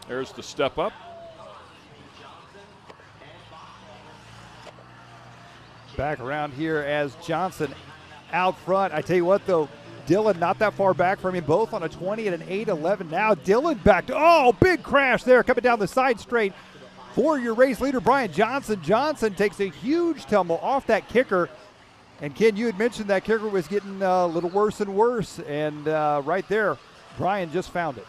There's the step up. Back around here as Johnson out front. I tell you what, though, Dylan not that far back from him, both on a 20 and an 8:11 now. Dylan back to, oh, big crash there coming down the side straight for your race leader, Brian Johnson. Johnson takes a huge tumble off that kicker. And Ken, you had mentioned that kicker was getting a little worse and worse. And right there, Brian just found it.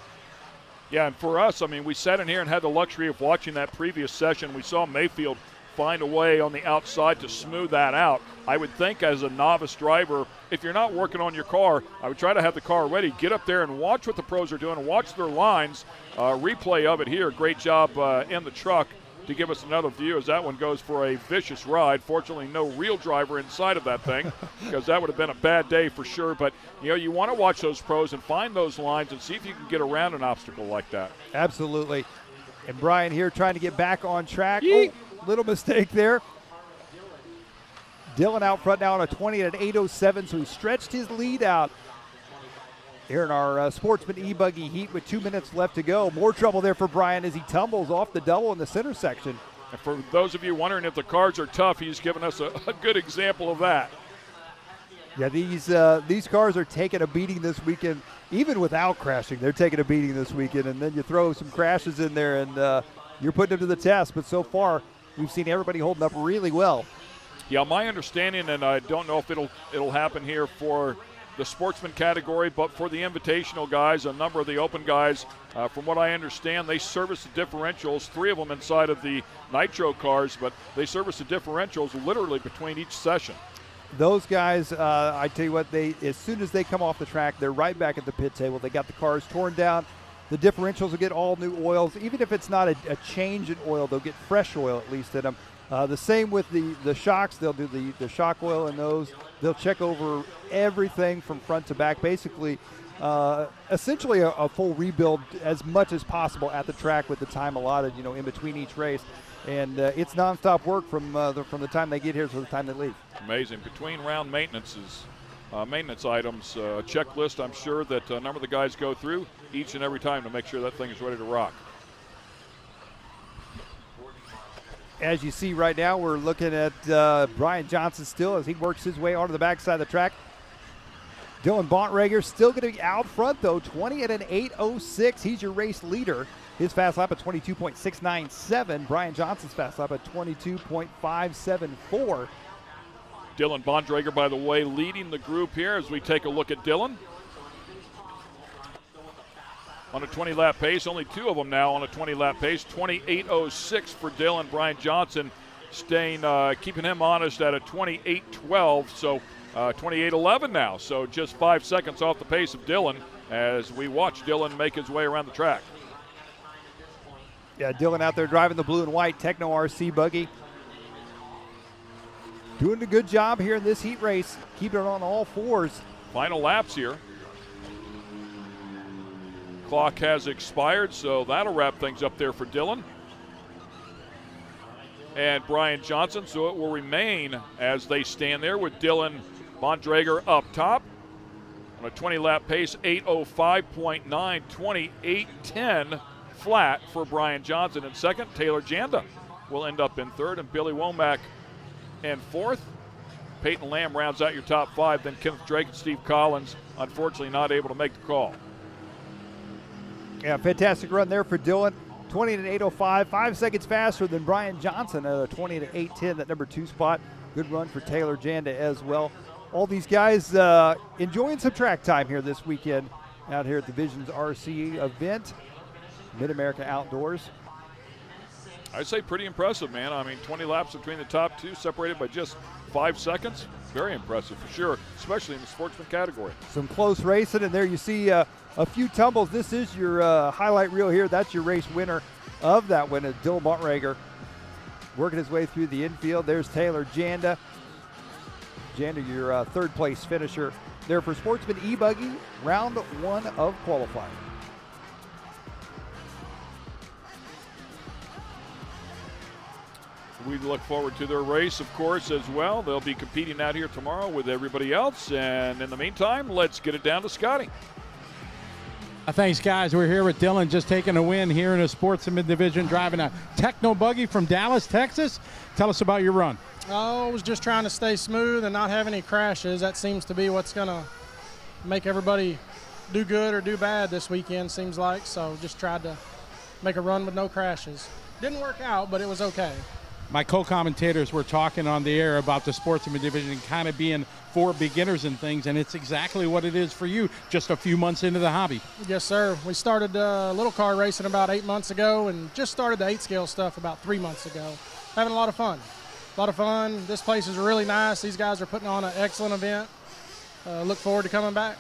Yeah, and for us, I mean, we sat in here and had the luxury of watching that previous session. We saw Mayfield find a way on the outside to smooth that out. I would think as a novice driver, if you're not working on your car, I would try to have the car ready, get up there and watch what the pros are doing, watch their lines, replay of it here. Great job in the truck to give us another view as that one goes for a vicious ride. Fortunately, no real driver inside of that thing because that would have been a bad day for sure. But, you know, you want to watch those pros and find those lines and see if you can get around an obstacle like that. Absolutely. And Brian here trying to get back on track. Oh, little mistake there. Dylan out front now on a 20 and an 8:07, so he stretched his lead out here in our Sportsman e-buggy heat with 2 minutes left to go. More trouble there for Brian as he tumbles off the double in the center section. And for those of you wondering if the cars are tough, he's given us a good example of that. Yeah, these cars are taking a beating this weekend, even without crashing. They're taking a beating this weekend, and then you throw some crashes in there, and you're putting them to the test. But so far, we've seen everybody holding up really well. Yeah, my understanding, and I don't know if it'll happen here for the Sportsman category, but for the Invitational guys, a number of the Open guys, from what I understand, they service the differentials, 3 of them inside of the Nitro cars, but they service the differentials literally between each session. Those guys, I tell you what, as soon as they come off the track, they're right back at the pit table. They got the cars torn down. The differentials will get all new oils. Even if it's not a change in oil, they'll get fresh oil at least in them. The same with the shocks. They'll do the shock oil in those. They'll check over everything from front to back. Basically, essentially a full rebuild as much as possible at the track with the time allotted, you know, in between each race. And it's nonstop work from the time they get here to the time they leave. Amazing. Between round maintenance items, checklist, I'm sure that a number of the guys go through each and every time to make sure that thing is ready to rock. As you see right now, we're looking at Brian Johnson still as he works his way onto the backside of the track. Dylan Bontrager still going to be out front, though, 20 and an 8:06. He's your race leader. His fast lap at 22.697. Brian Johnson's fast lap at 22.574. Dylan Bontrager, by the way, leading the group here as we take a look at Dylan. On a 20-lap pace, only 2 of them now on a 20-lap pace. 28:06 for Dylan. Brian Johnson staying, keeping him honest at a 28:12. So 28:11 now. So just 5 seconds off the pace of Dylan as we watch Dylan make his way around the track. Yeah, Dylan out there driving the blue and white Techno RC buggy. Doing a good job here in this heat race, keeping it on all 4s. Final laps here. Clock has expired, so that'll wrap things up there for Dylan and Brian Johnson. So it will remain as they stand there with Dylan Bontrager up top on a 20-lap pace, 8:05.9, 28:10 flat for Brian Johnson in second. Taylor Janda will end up in third, and Billy Womack in fourth. Peyton Lamb rounds out your top 5. Then Kenneth Drake and Steve Collins, unfortunately not able to make the call. Yeah, fantastic run there for Dylan. 20 and an 8:05, 5 seconds faster than Brian Johnson at a 20 and an 8:10, that number 2 spot. Good run for Taylor Janda as well. All these guys enjoying some track time here this weekend out here at the Visions RC event, MidAmerica Outdoors. I'd say pretty impressive, man. I mean, 20 laps between the top 2, separated by just 5 seconds. Very impressive for sure, especially in the Sportsman category. Some close racing, and there you see a few tumbles. This is your highlight reel here. That's your race winner of that win, Dylan Bontrager, working his way through the infield. There's Taylor Janda. Janda, your third place finisher there for Sportsman e-buggy, round 1 of qualifying. We look forward to their race, of course, as well. They'll be competing out here tomorrow with everybody else. And in the meantime, let's get it down to Scotty. Thanks, guys. We're here with Dylan, just taking a win here in a Sportsman division, driving a techno buggy from Dallas, Texas. Tell us about your run. I was just trying to stay smooth and not have any crashes. That seems to be what's going to make everybody do good or do bad this weekend, seems like. So just tried to make a run with no crashes. Didn't work out, but it was okay. My co-commentators were talking on the air about the Sportsman division kind of being for beginners and things, and it's exactly what it is for you just a few months into the hobby. Yes, sir. We started little car racing about 8 months ago and just started the 8-scale stuff about 3 months ago. Having a lot of fun. A lot of fun. This place is really nice. These guys are putting on an excellent event. Look forward to coming back.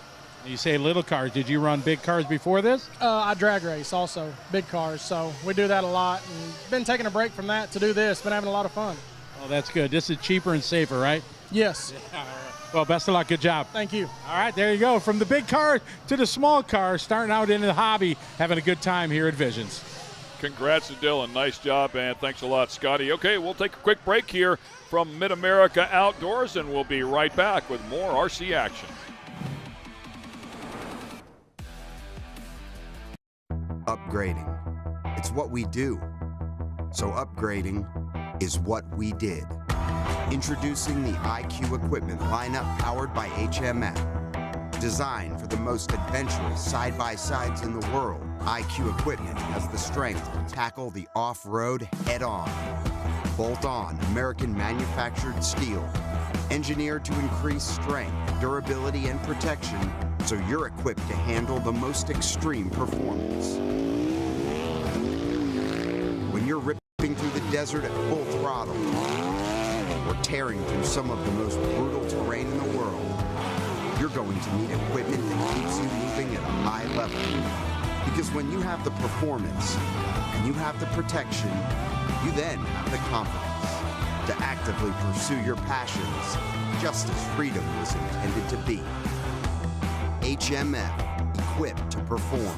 You say little cars. Did you run big cars before this? I drag race also, big cars. So we do that a lot. And been taking a break from that to do this. Been having a lot of fun. Oh, that's good. This is cheaper and safer, right? Yes. Yeah. Well, best of luck. Good job. Thank you. All right, there you go. From the big car to the small car, starting out into the hobby, having a good time here at Visions. Congrats to Dylan. Nice job, and thanks a lot, Scotty. Okay, we'll take a quick break here from MidAmerica Outdoors, and we'll be right back with more RC action. Upgrading. It's what we do. So upgrading is what we did. Introducing the IQ equipment lineup powered by HMF. Designed for the most adventurous side-by-sides in the world, IQ equipment has the strength to tackle the off-road head-on. Bolt-on American manufactured steel. Engineered to increase strength, durability, and protection so you're equipped to handle the most extreme performance. When you're ripping through the desert at full throttle, or tearing through some of the most brutal terrain in the world, you're going to need equipment that keeps you moving at a high level. Because when you have the performance and you have the protection, you then have the confidence to actively pursue your passions just as freedom was intended to be. HMF, equipped to perform.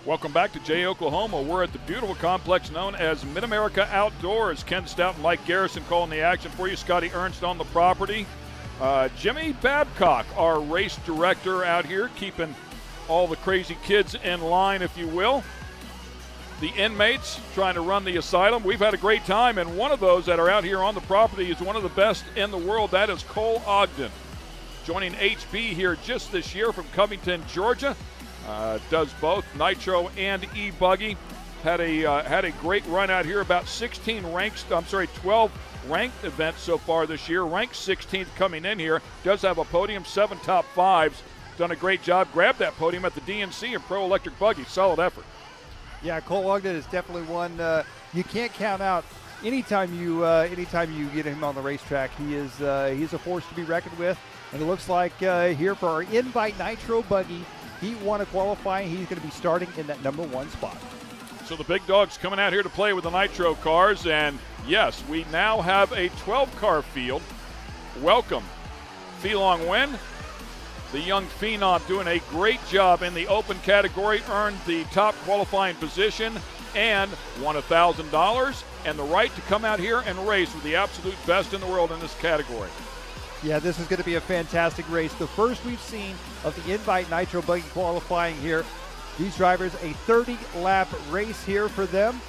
Welcome back to Jay, Oklahoma. We're at the beautiful complex known as MidAmerica Outdoors. Ken Stout and Mike Garrison calling the action for you. Scotty Ernst on the property. Jimmy Babcock, our race director out here, keeping all the crazy kids in line, if you will. The inmates trying to run the asylum. We've had a great time, and one of those that are out here on the property is one of the best in the world. That is Cole Ogden, joining HB here just this year from Covington, Georgia. Does both nitro and e-buggy. Had a great run out here. About 12 ranked events so far this year. Ranked 16th coming in here. Does have a podium, 7 top 5s. Done a great job. Grabbed that podium at the DNC and Pro Electric Buggy. Solid effort. Yeah, Cole Ogden is definitely one you can't count out. Anytime you get him on the racetrack, he's a force to be reckoned with. And it looks like here for our Invite Nitro Buggy, Heat 1 of qualifying, he's going to be starting in that number 1 spot. So the big dogs coming out here to play with the Nitro cars, and yes, we now have a 12-car field. Welcome, Pheelong Wen, the young phenom, doing a great job in the open category, earned the top qualifying position and won $1,000 and the right to come out here and race with the absolute best in the world in this category. Yeah, this is going to be a fantastic race. The first we've seen of the Invite Nitro Buggy qualifying here. These drivers, a 30-lap race here for them.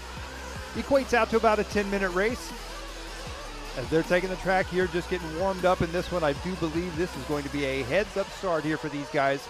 Equates out to about a 10-minute race. As they're taking the track here, just getting warmed up in this one, I do believe this is going to be a heads-up start here for these guys.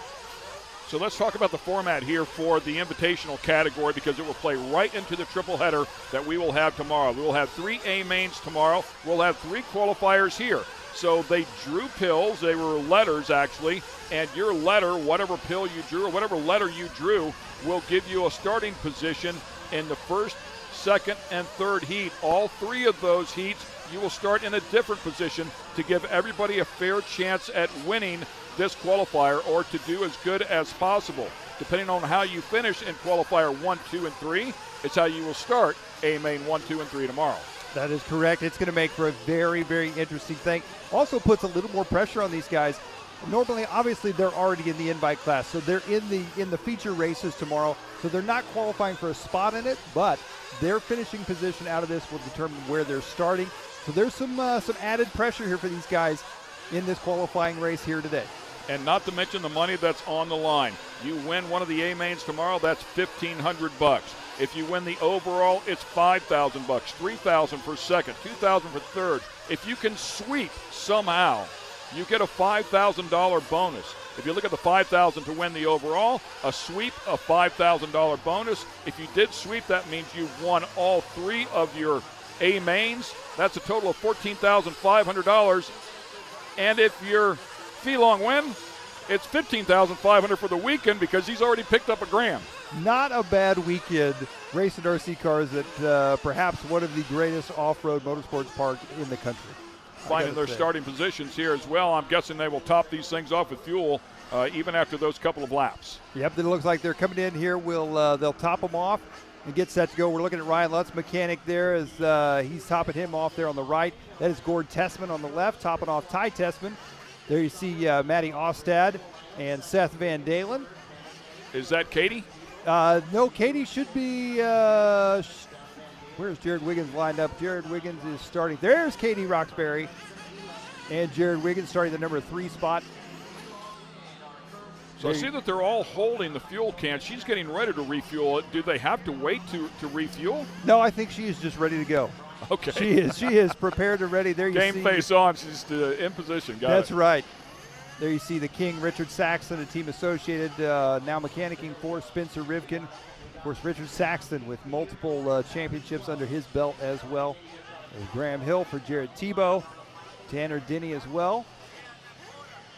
So let's talk about the format here for the Invitational category, because it will play right into the triple header that we will have tomorrow. We will have 3 A-mains tomorrow. We'll have 3 qualifiers here. So they drew pills. They were letters, actually. And your letter, whatever pill you drew or whatever letter you drew, will give you a starting position in the first, second, and third heat. All 3 of those heats, you will start in a different position to give everybody a fair chance at winning this qualifier, or to do as good as possible. Depending on how you finish in qualifier 1, 2, and 3, it's how you will start A-main 1, 2, and 3 tomorrow. That is correct. It's going to make for a very, very interesting thing. Also puts a little more pressure on these guys. Normally, obviously, they're already in the invite class, so they're in the feature races tomorrow, so they're not qualifying for a spot in it, but their finishing position out of this will determine where they're starting. So there's some added pressure here for these guys in this qualifying race here today. And not to mention the money that's on the line. You win one of the A-mains tomorrow, that's $1,500. If you win the overall, it's $5,000, $3,000 for second, $2,000 for third. If you can sweep somehow, you get a $5,000 bonus. If you look at the $5,000 to win the overall, a sweep, a $5,000 bonus. If you did sweep, that means you've won all 3 of your A-mains. That's a total of $14,500. And if you're Pheelong Wen, it's $15,500 for the weekend, because he's already picked up $1,000. Not a bad weekend racing RC cars at perhaps one of the greatest off-road motorsports park in the country. Finding their starting positions here as well. I'm guessing they will top these things off with fuel even after those couple of laps. Yep, it looks like they're coming in here. They'll top them off and get set to go. We're looking at Ryan Lutz, mechanic there, as he's topping him off there on the right. That is Gord Tessman on the left, topping off Ty Tessman. There you see Matty Ostad and Seth Van Dalen. Is that Katie? No, Katie should be. Where's Jared Wiggins lined up? Jared Wiggins is starting. There's Katie Roxbury. And Jared Wiggins starting the number 3 spot. So I see that they're all holding the fuel can. She's getting ready to refuel it. Do they have to wait to refuel? No, I think she is just ready to go. Okay. She is prepared and ready. There you see. Game face on. She's in position. That's right. There you see the King, Richard Saxton, a team associated, now mechanicking for Spencer Rivkin. Of course, Richard Saxton with multiple championships under his belt as well. There's Graham Hill for Jared Tebow. Tanner Denny as well.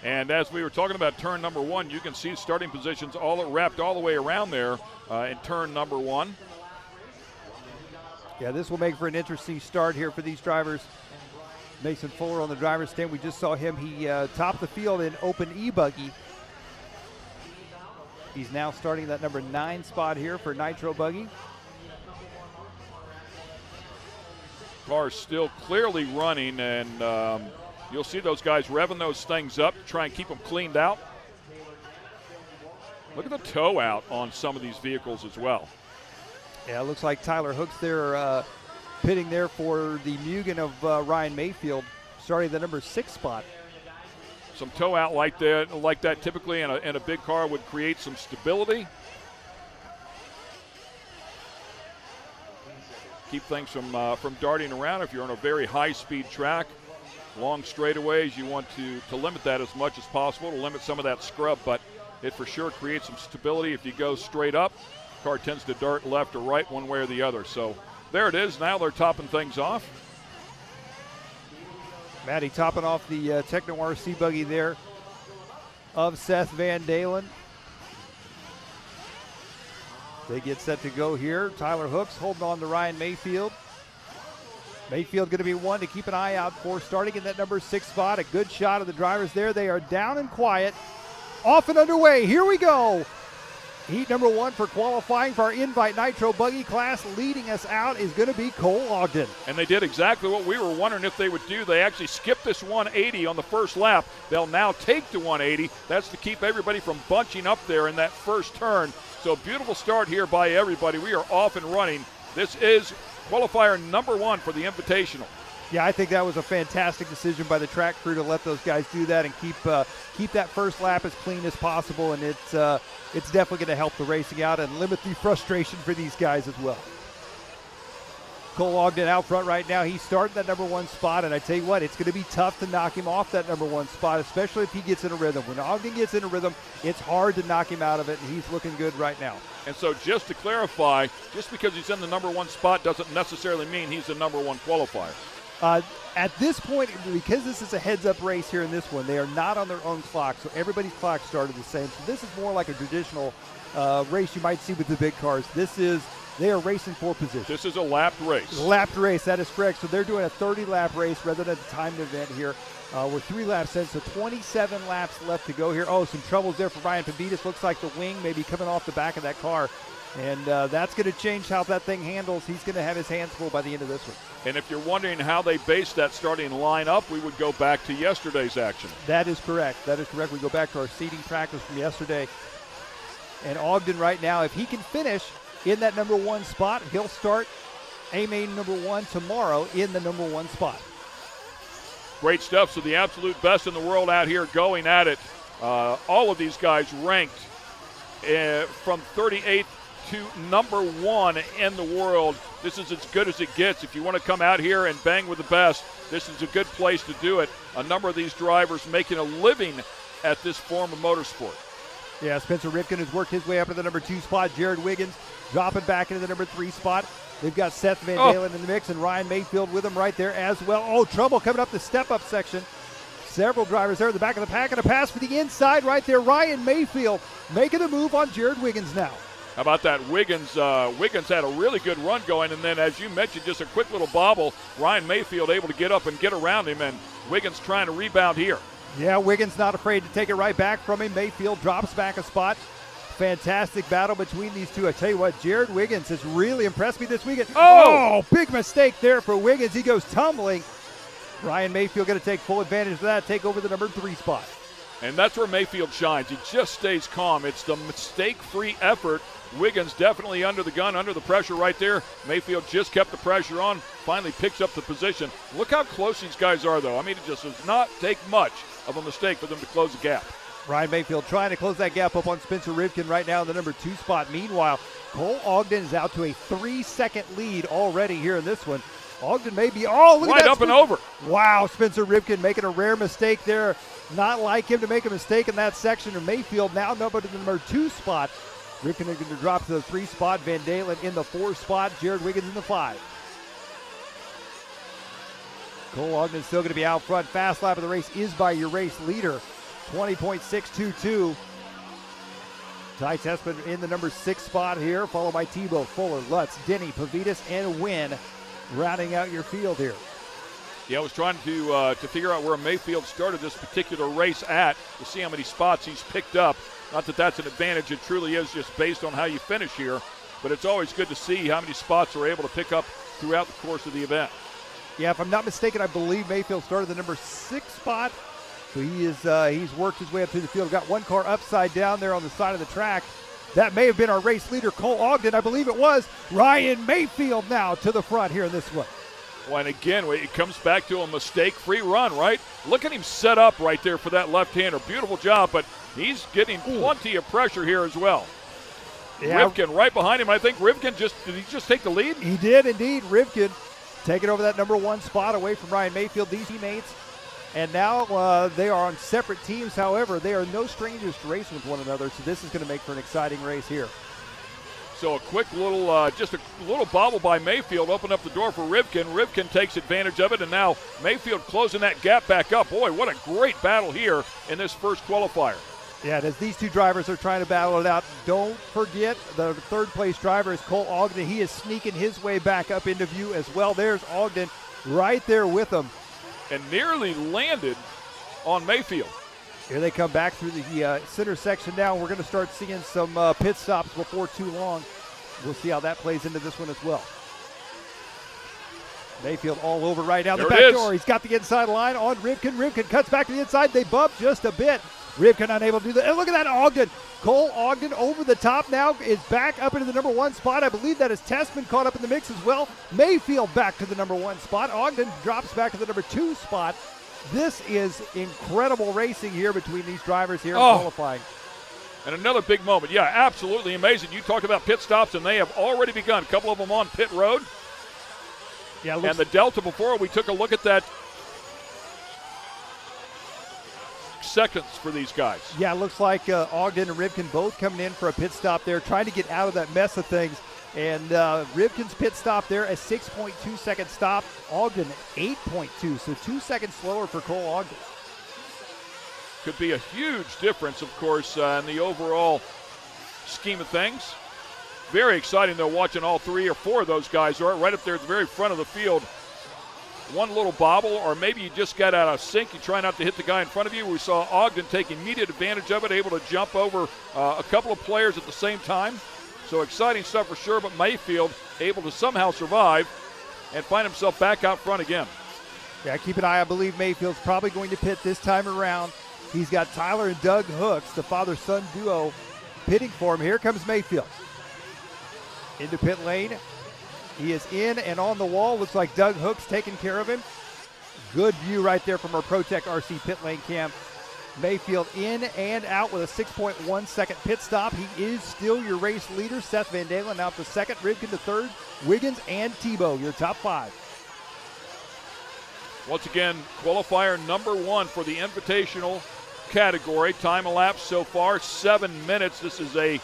And as we were talking about turn number 1, you can see starting positions all wrapped all the way around there in turn number 1. Yeah, this will make for an interesting start here for these drivers. Mason Fuller on the driver's stand. We just saw him. He topped the field in open e-buggy. He's now starting that number 9 spot here for Nitro Buggy. Car's still clearly running, and you'll see those guys revving those things up to try and keep them cleaned out. Look at the tow out on some of these vehicles as well. Yeah, it looks like Tyler Hooks there pitting there for the Mugen of Ryan Mayfield, starting the number 6 spot. Some tow out like that typically in a big car would create some stability. Keep things from darting around. If you're on a very high-speed track, long straightaways, you want to limit that as much as possible to limit some of that scrub, but it for sure creates some stability. If you go straight up, the car tends to dart left or right one way or the other. So there it is. Now they're topping things off. Matty topping off the Techno RC buggy there of Seth Van Dalen. They get set to go here. Tyler Hooks holding on to Ryan Mayfield. Mayfield going to be one to keep an eye out for, starting in that number 6 spot. A good shot of the drivers there. They are down and quiet. Off and underway. Here we go. Heat number 1 for qualifying for our Invite Nitro Buggy class. Leading us out is going to be Cole Ogden. And they did exactly what we were wondering if they would do. They actually skipped this 180 on the first lap. They'll now take the 180. That's to keep everybody from bunching up there in that first turn. So beautiful start here by everybody. We are off and running. This is qualifier number 1 for the Invitational. Yeah, I think that was a fantastic decision by the track crew to let those guys do that and keep that first lap as clean as possible. And it's definitely going to help the racing out and limit the frustration for these guys as well. Cole Ogden out front right now. He started that number 1 spot, and I tell you what, it's going to be tough to knock him off that number 1 spot, especially if he gets in a rhythm. When Ogden gets in a rhythm, it's hard to knock him out of it, and he's looking good right now. And so just to clarify, just because he's in the number 1 spot doesn't necessarily mean he's the number 1 qualifier. At this point, because this is a heads-up race here in this one, they are not on their own clock, so everybody's clock started the same. So this is more like a traditional race you might see with the big cars. They are racing for position. This is a lapped race. Lapped race, that is correct. So they're doing a 30-lap race rather than a timed event here. We're 3 laps in, so 27 laps left to go here. Oh, some troubles there for Ryan Pavitas. Looks like the wing may be coming off the back of that car. And that's going to change how that thing handles. He's going to have his hands full by the end of this one. And if you're wondering how they based that starting lineup, we would go back to yesterday's action. That is correct. That is correct. We go back to our seating practice from yesterday. And Ogden right now, if he can finish in that number 1 spot, he'll start A-main number 1 tomorrow in the number 1 spot. Great stuff. So the absolute best in the world out here going at it. All of these guys ranked from 38th to number 1 in the world. This is as good as it gets. If you want to come out here and bang with the best, this is a good place to do it. A number of these drivers making a living at this form of motorsport. Yeah, Spencer Ripken has worked his way up to the number 2 spot. Jared Wiggins dropping back into the number 3 spot. They've got Seth Van Dalen in the mix and Ryan Mayfield with him right there as well. Oh, trouble coming up the step-up section. Several drivers there in the back of the pack, and a pass for the inside right there. Ryan Mayfield making a move on Jared Wiggins now. How about that? Wiggins had a really good run going, and then as you mentioned, just a quick little bobble. Ryan Mayfield able to get up and get around him, and Wiggins trying to rebound here. Yeah, Wiggins not afraid to take it right back from him. Mayfield drops back a spot. Fantastic battle between these two. I tell you what, Jared Wiggins has really impressed me this weekend. Oh, big mistake there for Wiggins. He goes tumbling. Ryan Mayfield going to take full advantage of that, take over the number 3 spot. And that's where Mayfield shines. He just stays calm. It's the mistake-free effort. Wiggins definitely under the gun, under the pressure right there. Mayfield just kept the pressure on, finally picks up the position. Look how close these guys are, though. I mean, it just does not take much of a mistake for them to close the gap. Ryan Mayfield trying to close that gap up on Spencer Rivkin right now in the number 2 spot. Meanwhile, Cole Ogden is out to a 3-second lead already here in this one. Ogden may be, look at right that. Up and over. Wow, Spencer Rivkin making a rare mistake there. Not like him to make a mistake in that section. And Mayfield now numbered to the number 2 spot. Rivkin is going to drop to the 3 spot. Van Dalen in the 4 spot. Jared Wiggins in the 5. Cole Ogden still going to be out front. Fast lap of the race is by your race leader, 20.622. Ty Tessman in the number 6 spot here, followed by Tebow, Fuller, Lutz, Denny, Pavitas, and Wynn rounding out your field here. Yeah, I was trying to figure out where Mayfield started this particular race at to see how many spots he's picked up. Not that that's an advantage. It truly is just based on how you finish here. But it's always good to see how many spots are able to pick up throughout the course of the event. Yeah, if I'm not mistaken, I believe Mayfield started the number 6 spot. So he's worked his way up through the field. Got one car upside down there on the side of the track. That may have been our race leader, Cole Ogden. I believe it was. Ryan Mayfield now to the front here in this one. Well, and again, it comes back to a mistake-free run, right? Look at him set up right there for that left-hander. Beautiful job, but he's getting plenty of pressure here as well. Yeah. Rivkin right behind him. I think Rivkin did he just take the lead? He did indeed. Rivkin taking over that number 1 spot away from Ryan Mayfield. These teammates. And now they are on separate teams. However, they are no strangers to racing with one another, so this is going to make for an exciting race here. So a quick little, just a little bobble by Mayfield opened up the door for Rivkin. Rivkin takes advantage of it, and now Mayfield closing that gap back up. Boy, what a great battle here in this first qualifier. Yeah, as these two drivers are trying to battle it out, don't forget the 3rd place driver is Cole Ogden. He is sneaking his way back up into view as well. There's Ogden right there with him. And nearly landed on Mayfield. Here they come back through the center section now. We're going to start seeing some pit stops before too long. We'll see how that plays into this one as well. Mayfield all over right now. The back door. He's got the inside line on Rivkin. Rivkin cuts back to the inside. They bump just a bit. Rivkin unable to do that. And look at that, Ogden. Cole Ogden over the top now is back up into the number 1 spot. I believe that is Tessman caught up in the mix as well. Mayfield back to the number 1 spot. Ogden drops back to the number 2 spot. This is incredible racing here between these drivers here in qualifying. And another big moment. Yeah, absolutely amazing. You talk about pit stops, and they have already begun. A couple of them on pit road. Yeah, and the delta before, we took a look at that. Seconds for these guys. Yeah, it looks like Ogden and Rivkin both coming in for a pit stop there, trying to get out of that mess of things. And Rivkin's pit stop there, a 6.2 second stop. Ogden 8.2, so 2 seconds slower for Cole Ogden. Could be a huge difference, of course, in the overall scheme of things. Very exciting, though, watching all 3 or 4 of those guys are right up there at the very front of the field. One little bobble, or maybe you just got out of sync. You try not to hit the guy in front of you. We saw Ogden take immediate advantage of it, able to jump over a couple of players at the same time. So exciting stuff for sure, but Mayfield able to somehow survive and find himself back out front again. Yeah, keep an eye. I believe Mayfield's probably going to pit this time around. He's got Tyler and Doug Hooks, the father-son duo, pitting for him. Here comes Mayfield. Into pit lane. He is in and on the wall. Looks like Doug Hooks taking care of him. Good view right there from our ProTech RC pit lane cam. Mayfield in and out with a 6.1 second pit stop. He is still your race leader. Seth Van Dalen out to second. Rivkin to third. Wiggins and Tebow, your top 5. Once again, qualifier number 1 for the Invitational category. Time elapsed so far, 7 minutes. This is a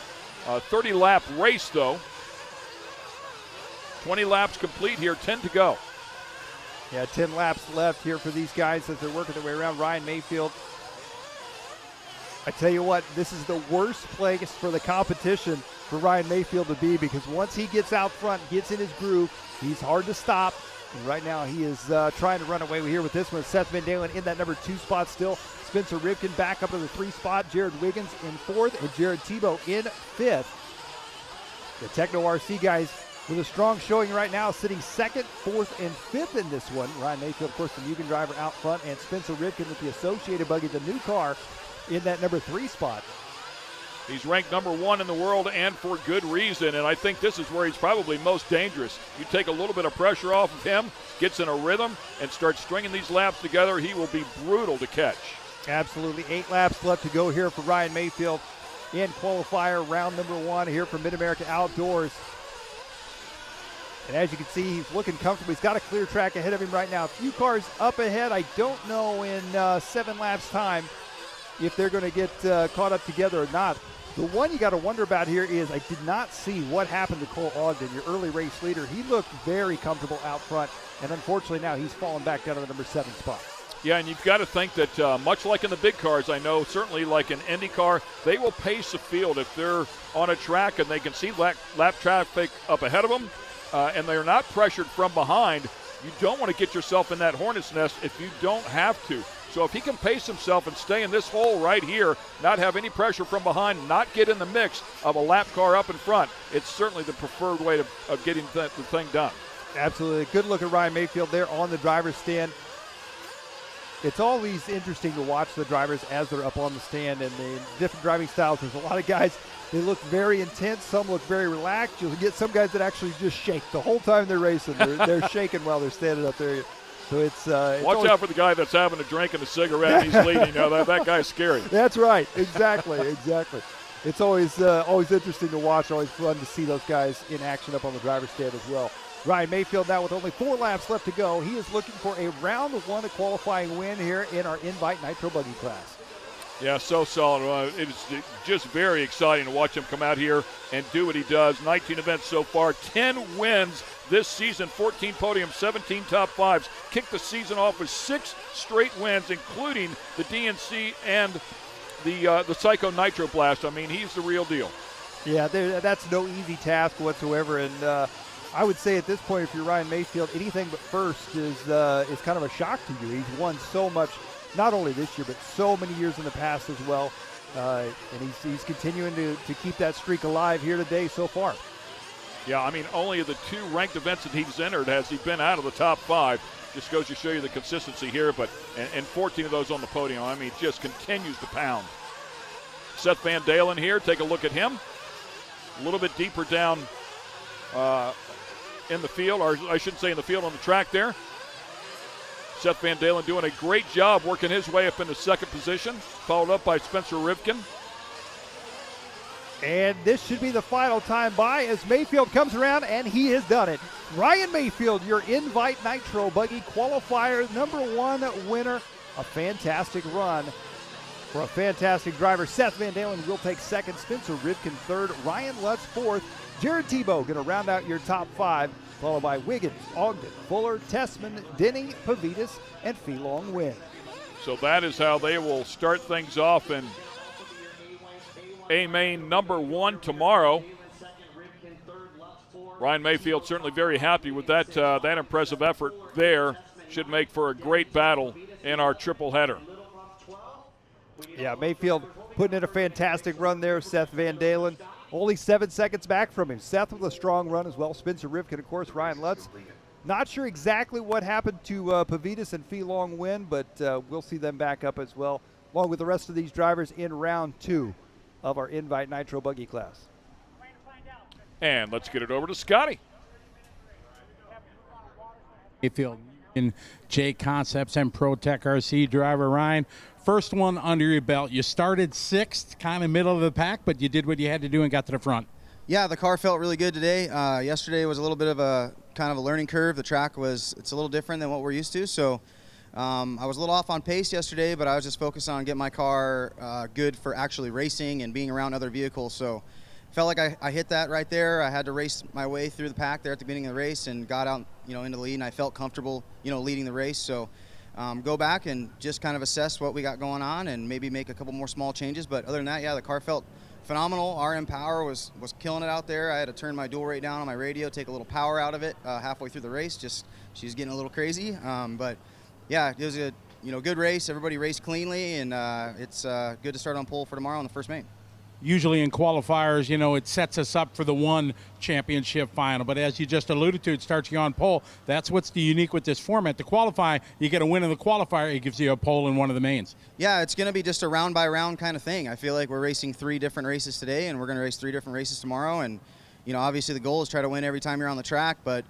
30-lap race, though. 20 laps complete here, 10 to go. Yeah, 10 laps left here for these guys as they're working their way around. Ryan Mayfield. I tell you what, this is the worst place for the competition for Ryan Mayfield to be, because once he gets out front, gets in his groove, he's hard to stop. And right now he is trying to run away here with this one. Seth Van Dalen in that number 2 spot still. Spencer Rivkin back up to the 3 spot. Jared Wiggins in 4th and Jared Tebow in 5th. The Techno RC guys with a strong showing right now, sitting 2nd, 4th, and 5th in this one. Ryan Mayfield, of course, the Mugen driver out front, and Spencer Rivkin with the Associated Buggy, the new car, in that number 3 spot. He's ranked number 1 in the world, and for good reason, and I think this is where he's probably most dangerous. You take a little bit of pressure off of him, gets in a rhythm, and starts stringing these laps together, he will be brutal to catch. Absolutely. 8 laps left to go here for Ryan Mayfield in qualifier round number 1 here for MidAmerica Outdoors. And as you can see, he's looking comfortable. He's got a clear track ahead of him right now. A few cars up ahead. I don't know in 7 laps time if they're going to get caught up together or not. The one you got to wonder about here is I did not see what happened to Cole Ogden, your early race leader. He looked very comfortable out front, and unfortunately now he's fallen back down to the number 7 spot. Yeah, and you've got to think that much like in the big cars, I know certainly like in IndyCar, they will pace the field if they're on a track and they can see lap traffic up ahead of them, and they're not pressured from behind. You don't want to get yourself in that hornet's nest if you don't have to. So if he can pace himself and stay in this hole right here, not have any pressure from behind, not get in the mix of a lap car up in front, it's certainly the preferred way of getting the thing done. Absolutely. Good look at Ryan Mayfield there on the driver's stand. It's always interesting to watch the drivers as they're up on the stand and the different driving styles. There's a lot of guys, they look very intense. Some look very relaxed. You'll get some guys that actually just shake the whole time they're racing. They're shaking while they're standing up there. So it's watch out for the guy that's having a drink and a cigarette and he's leading. You know, that guy's scary. That's right. Exactly. It's always interesting to watch. Always fun to see those guys in action up on the driver's stand as well. Ryan Mayfield now with only 4 laps left to go. He is looking for a round 1 of qualifying win here in our Invite Nitro Buggy class. Yeah, so solid. It's just very exciting to watch him come out here and do what he does. 19 events so far, 10 wins this season, 14 podiums, 17 top 5s. Kicked the season off with 6 straight wins, including the DNC and the Psycho Nitro Blast. I mean, he's the real deal. Yeah, that's no easy task whatsoever, and I would say at this point, if you're Ryan Mayfield, anything but first is kind of a shock to you. He's won so much not only this year, but so many years in the past as well. And he's continuing to keep that streak alive here today so far. Yeah, I mean, only of the 2 ranked events that he's entered has he been out of the top 5. Just goes to show you the consistency here, but and 14 of those on the podium. I mean, just continues to pound. Seth Van Dalen here, take a look at him. A little bit deeper down in the field, or I shouldn't say in the field, on the track there. Seth Van Dalen doing a great job working his way up into second position, followed up by Spencer Rivkin. And this should be the final time by as Mayfield comes around, and he has done it. Ryan Mayfield, your Invite Nitro Buggy qualifier #1 winner. A fantastic run for a fantastic driver. Seth Van Dalen will take second, Spencer Rivkin third, Ryan Lutz fourth. Jared Tebow going to round out your top 5, followed by Wiggins, Ogden, Fuller, Tessman, Denny, Pavitas, and Pheelong Wynn. So that is how they will start things off in A-Main #1 tomorrow. Ryan Mayfield certainly very happy with that impressive effort there. Should make for a great battle in our triple header. Yeah, Mayfield putting in a fantastic run there. Seth Van Dalen only 7 seconds back from him. Seth with a strong run as well. Spencer Rivkin, of course, Ryan Lutz. Not sure exactly what happened to Pavitas and Pheelong Wynn, but we'll see them back up as well, along with the rest of these drivers in round 2 of our Invite Nitro Buggy class. And let's get it over to Scotty. Mayfield in J Concepts and ProTech RC driver Ryan. First one under your belt. You started 6th, kind of middle of the pack, but you did what you had to do and got to the front. Yeah, the car felt really good today. Yesterday was a little bit of a kind of a learning curve. The track it's a little different than what we're used to. So I was a little off on pace yesterday, but I was just focused on getting my car good for actually racing and being around other vehicles. So felt like I hit that right there. I had to race my way through the pack there at the beginning of the race and got out, into the lead, and I felt comfortable, leading the race. So go back and just kind of assess what we got going on and maybe make a couple more small changes. But other than that, yeah, the car felt phenomenal. RM Power was killing it out there. I had to turn my dual rate down on my radio, take a little power out of it halfway through the race. She was getting a little crazy. But yeah, it was a good race. Everybody raced cleanly, and it's good to start on pole for tomorrow on the first main. Usually in qualifiers, it sets us up for the one championship final. But as you just alluded to, it starts you on pole. That's what's unique with this format. To qualify, you get a win in the qualifier, it gives you a pole in one of the mains. Yeah, it's going to be just a round-by-round kind of thing. I feel like we're racing 3 different races today, and we're going to race 3 different races tomorrow. And, obviously the goal is try to win every time you're on the track. But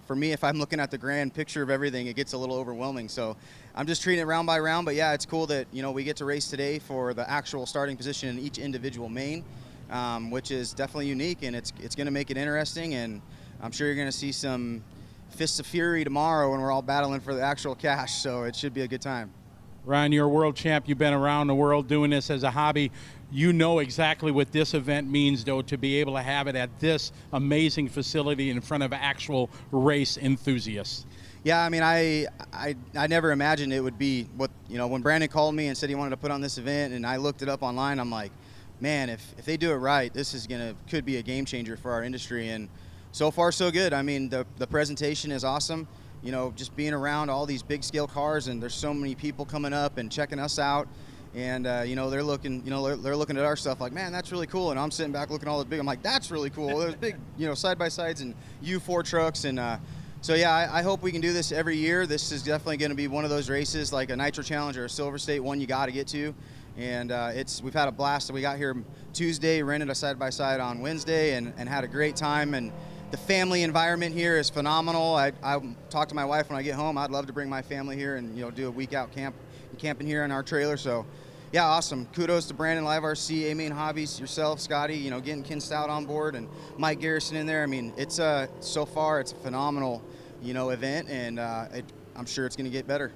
for me, if I'm looking at the grand picture of everything, it gets a little overwhelming. So I'm just treating it round by round. But yeah, it's cool that, we get to race today for the actual starting position in each individual main, which is definitely unique, and it's going to make it interesting. And I'm sure you're going to see some fists of fury tomorrow when we're all battling for the actual cash. So it should be a good time. Ryan, you're a world champ. You've been around the world doing this as a hobby. You know exactly what this event means, though, to be able to have it at this amazing facility in front of actual race enthusiasts. Yeah, I mean, I never imagined it would be what, when Brandon called me and said he wanted to put on this event, and I looked it up online, I'm like, man, if they do it right, this is could be a game changer for our industry. And so far, so good. I mean, the presentation is awesome. Just being around all these big scale cars, and there's so many people coming up and checking us out. And, they're looking, they're looking at our stuff like, man, that's really cool. And I'm sitting back looking at all the big, I'm like, that's really cool. There's big, side-by-sides and U4 trucks. And so, yeah, I hope we can do this every year. This is definitely going to be one of those races like a Nitro Challenge or a Silver State, one you got to get to. And we've had a blast. We got here Tuesday, rented a side-by-side on Wednesday, and had a great time. And the family environment here is phenomenal. I talk to my wife when I get home. I'd love to bring my family here and do a week out camping here in our trailer. So yeah, awesome. Kudos to Brandon, Live RC, A-Main Hobbies, yourself, Scotty, getting Ken Stout on board and Mike Garrison in there. I mean, it's so far it's a phenomenal event, and I'm sure it's going to get better.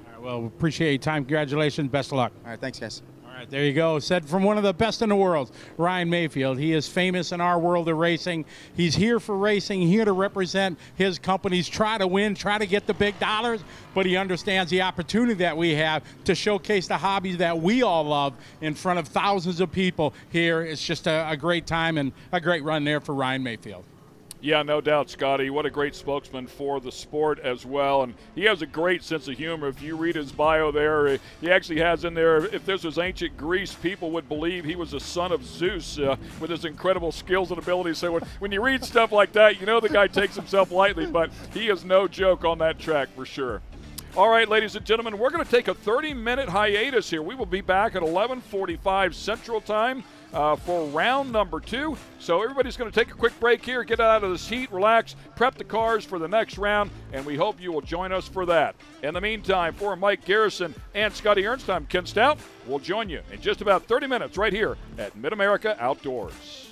All right, well, appreciate your time. Congratulations. Best of luck. All right, thanks, guys. All right, there you go. Said from one of the best in the world, Ryan Mayfield. He is famous in our world of racing. He's here for racing, here to represent his companies, try to win, try to get the big dollars, but he understands the opportunity that we have to showcase the hobbies that we all love in front of thousands of people here. It's just a great time and a great run there for Ryan Mayfield. Yeah, no doubt, Scotty. What a great spokesman for the sport as well. And he has a great sense of humor. If you read his bio there, he actually has in there, if this was ancient Greece, people would believe he was the son of Zeus with his incredible skills and abilities. So when you read stuff like that, you know the guy takes himself lightly, but he is no joke on that track for sure. All right, ladies and gentlemen, we're going to take a 30-minute hiatus here. We will be back at 11:45 Central Time for round number 2. So everybody's going to take a quick break here, get out of this heat, relax, prep the cars for the next round, and we hope you will join us for that. In the meantime, for Mike Garrison and Scotty Ernst, I'm Ken Stout. We'll join you in just about 30 minutes right here at MidAmerica Outdoors.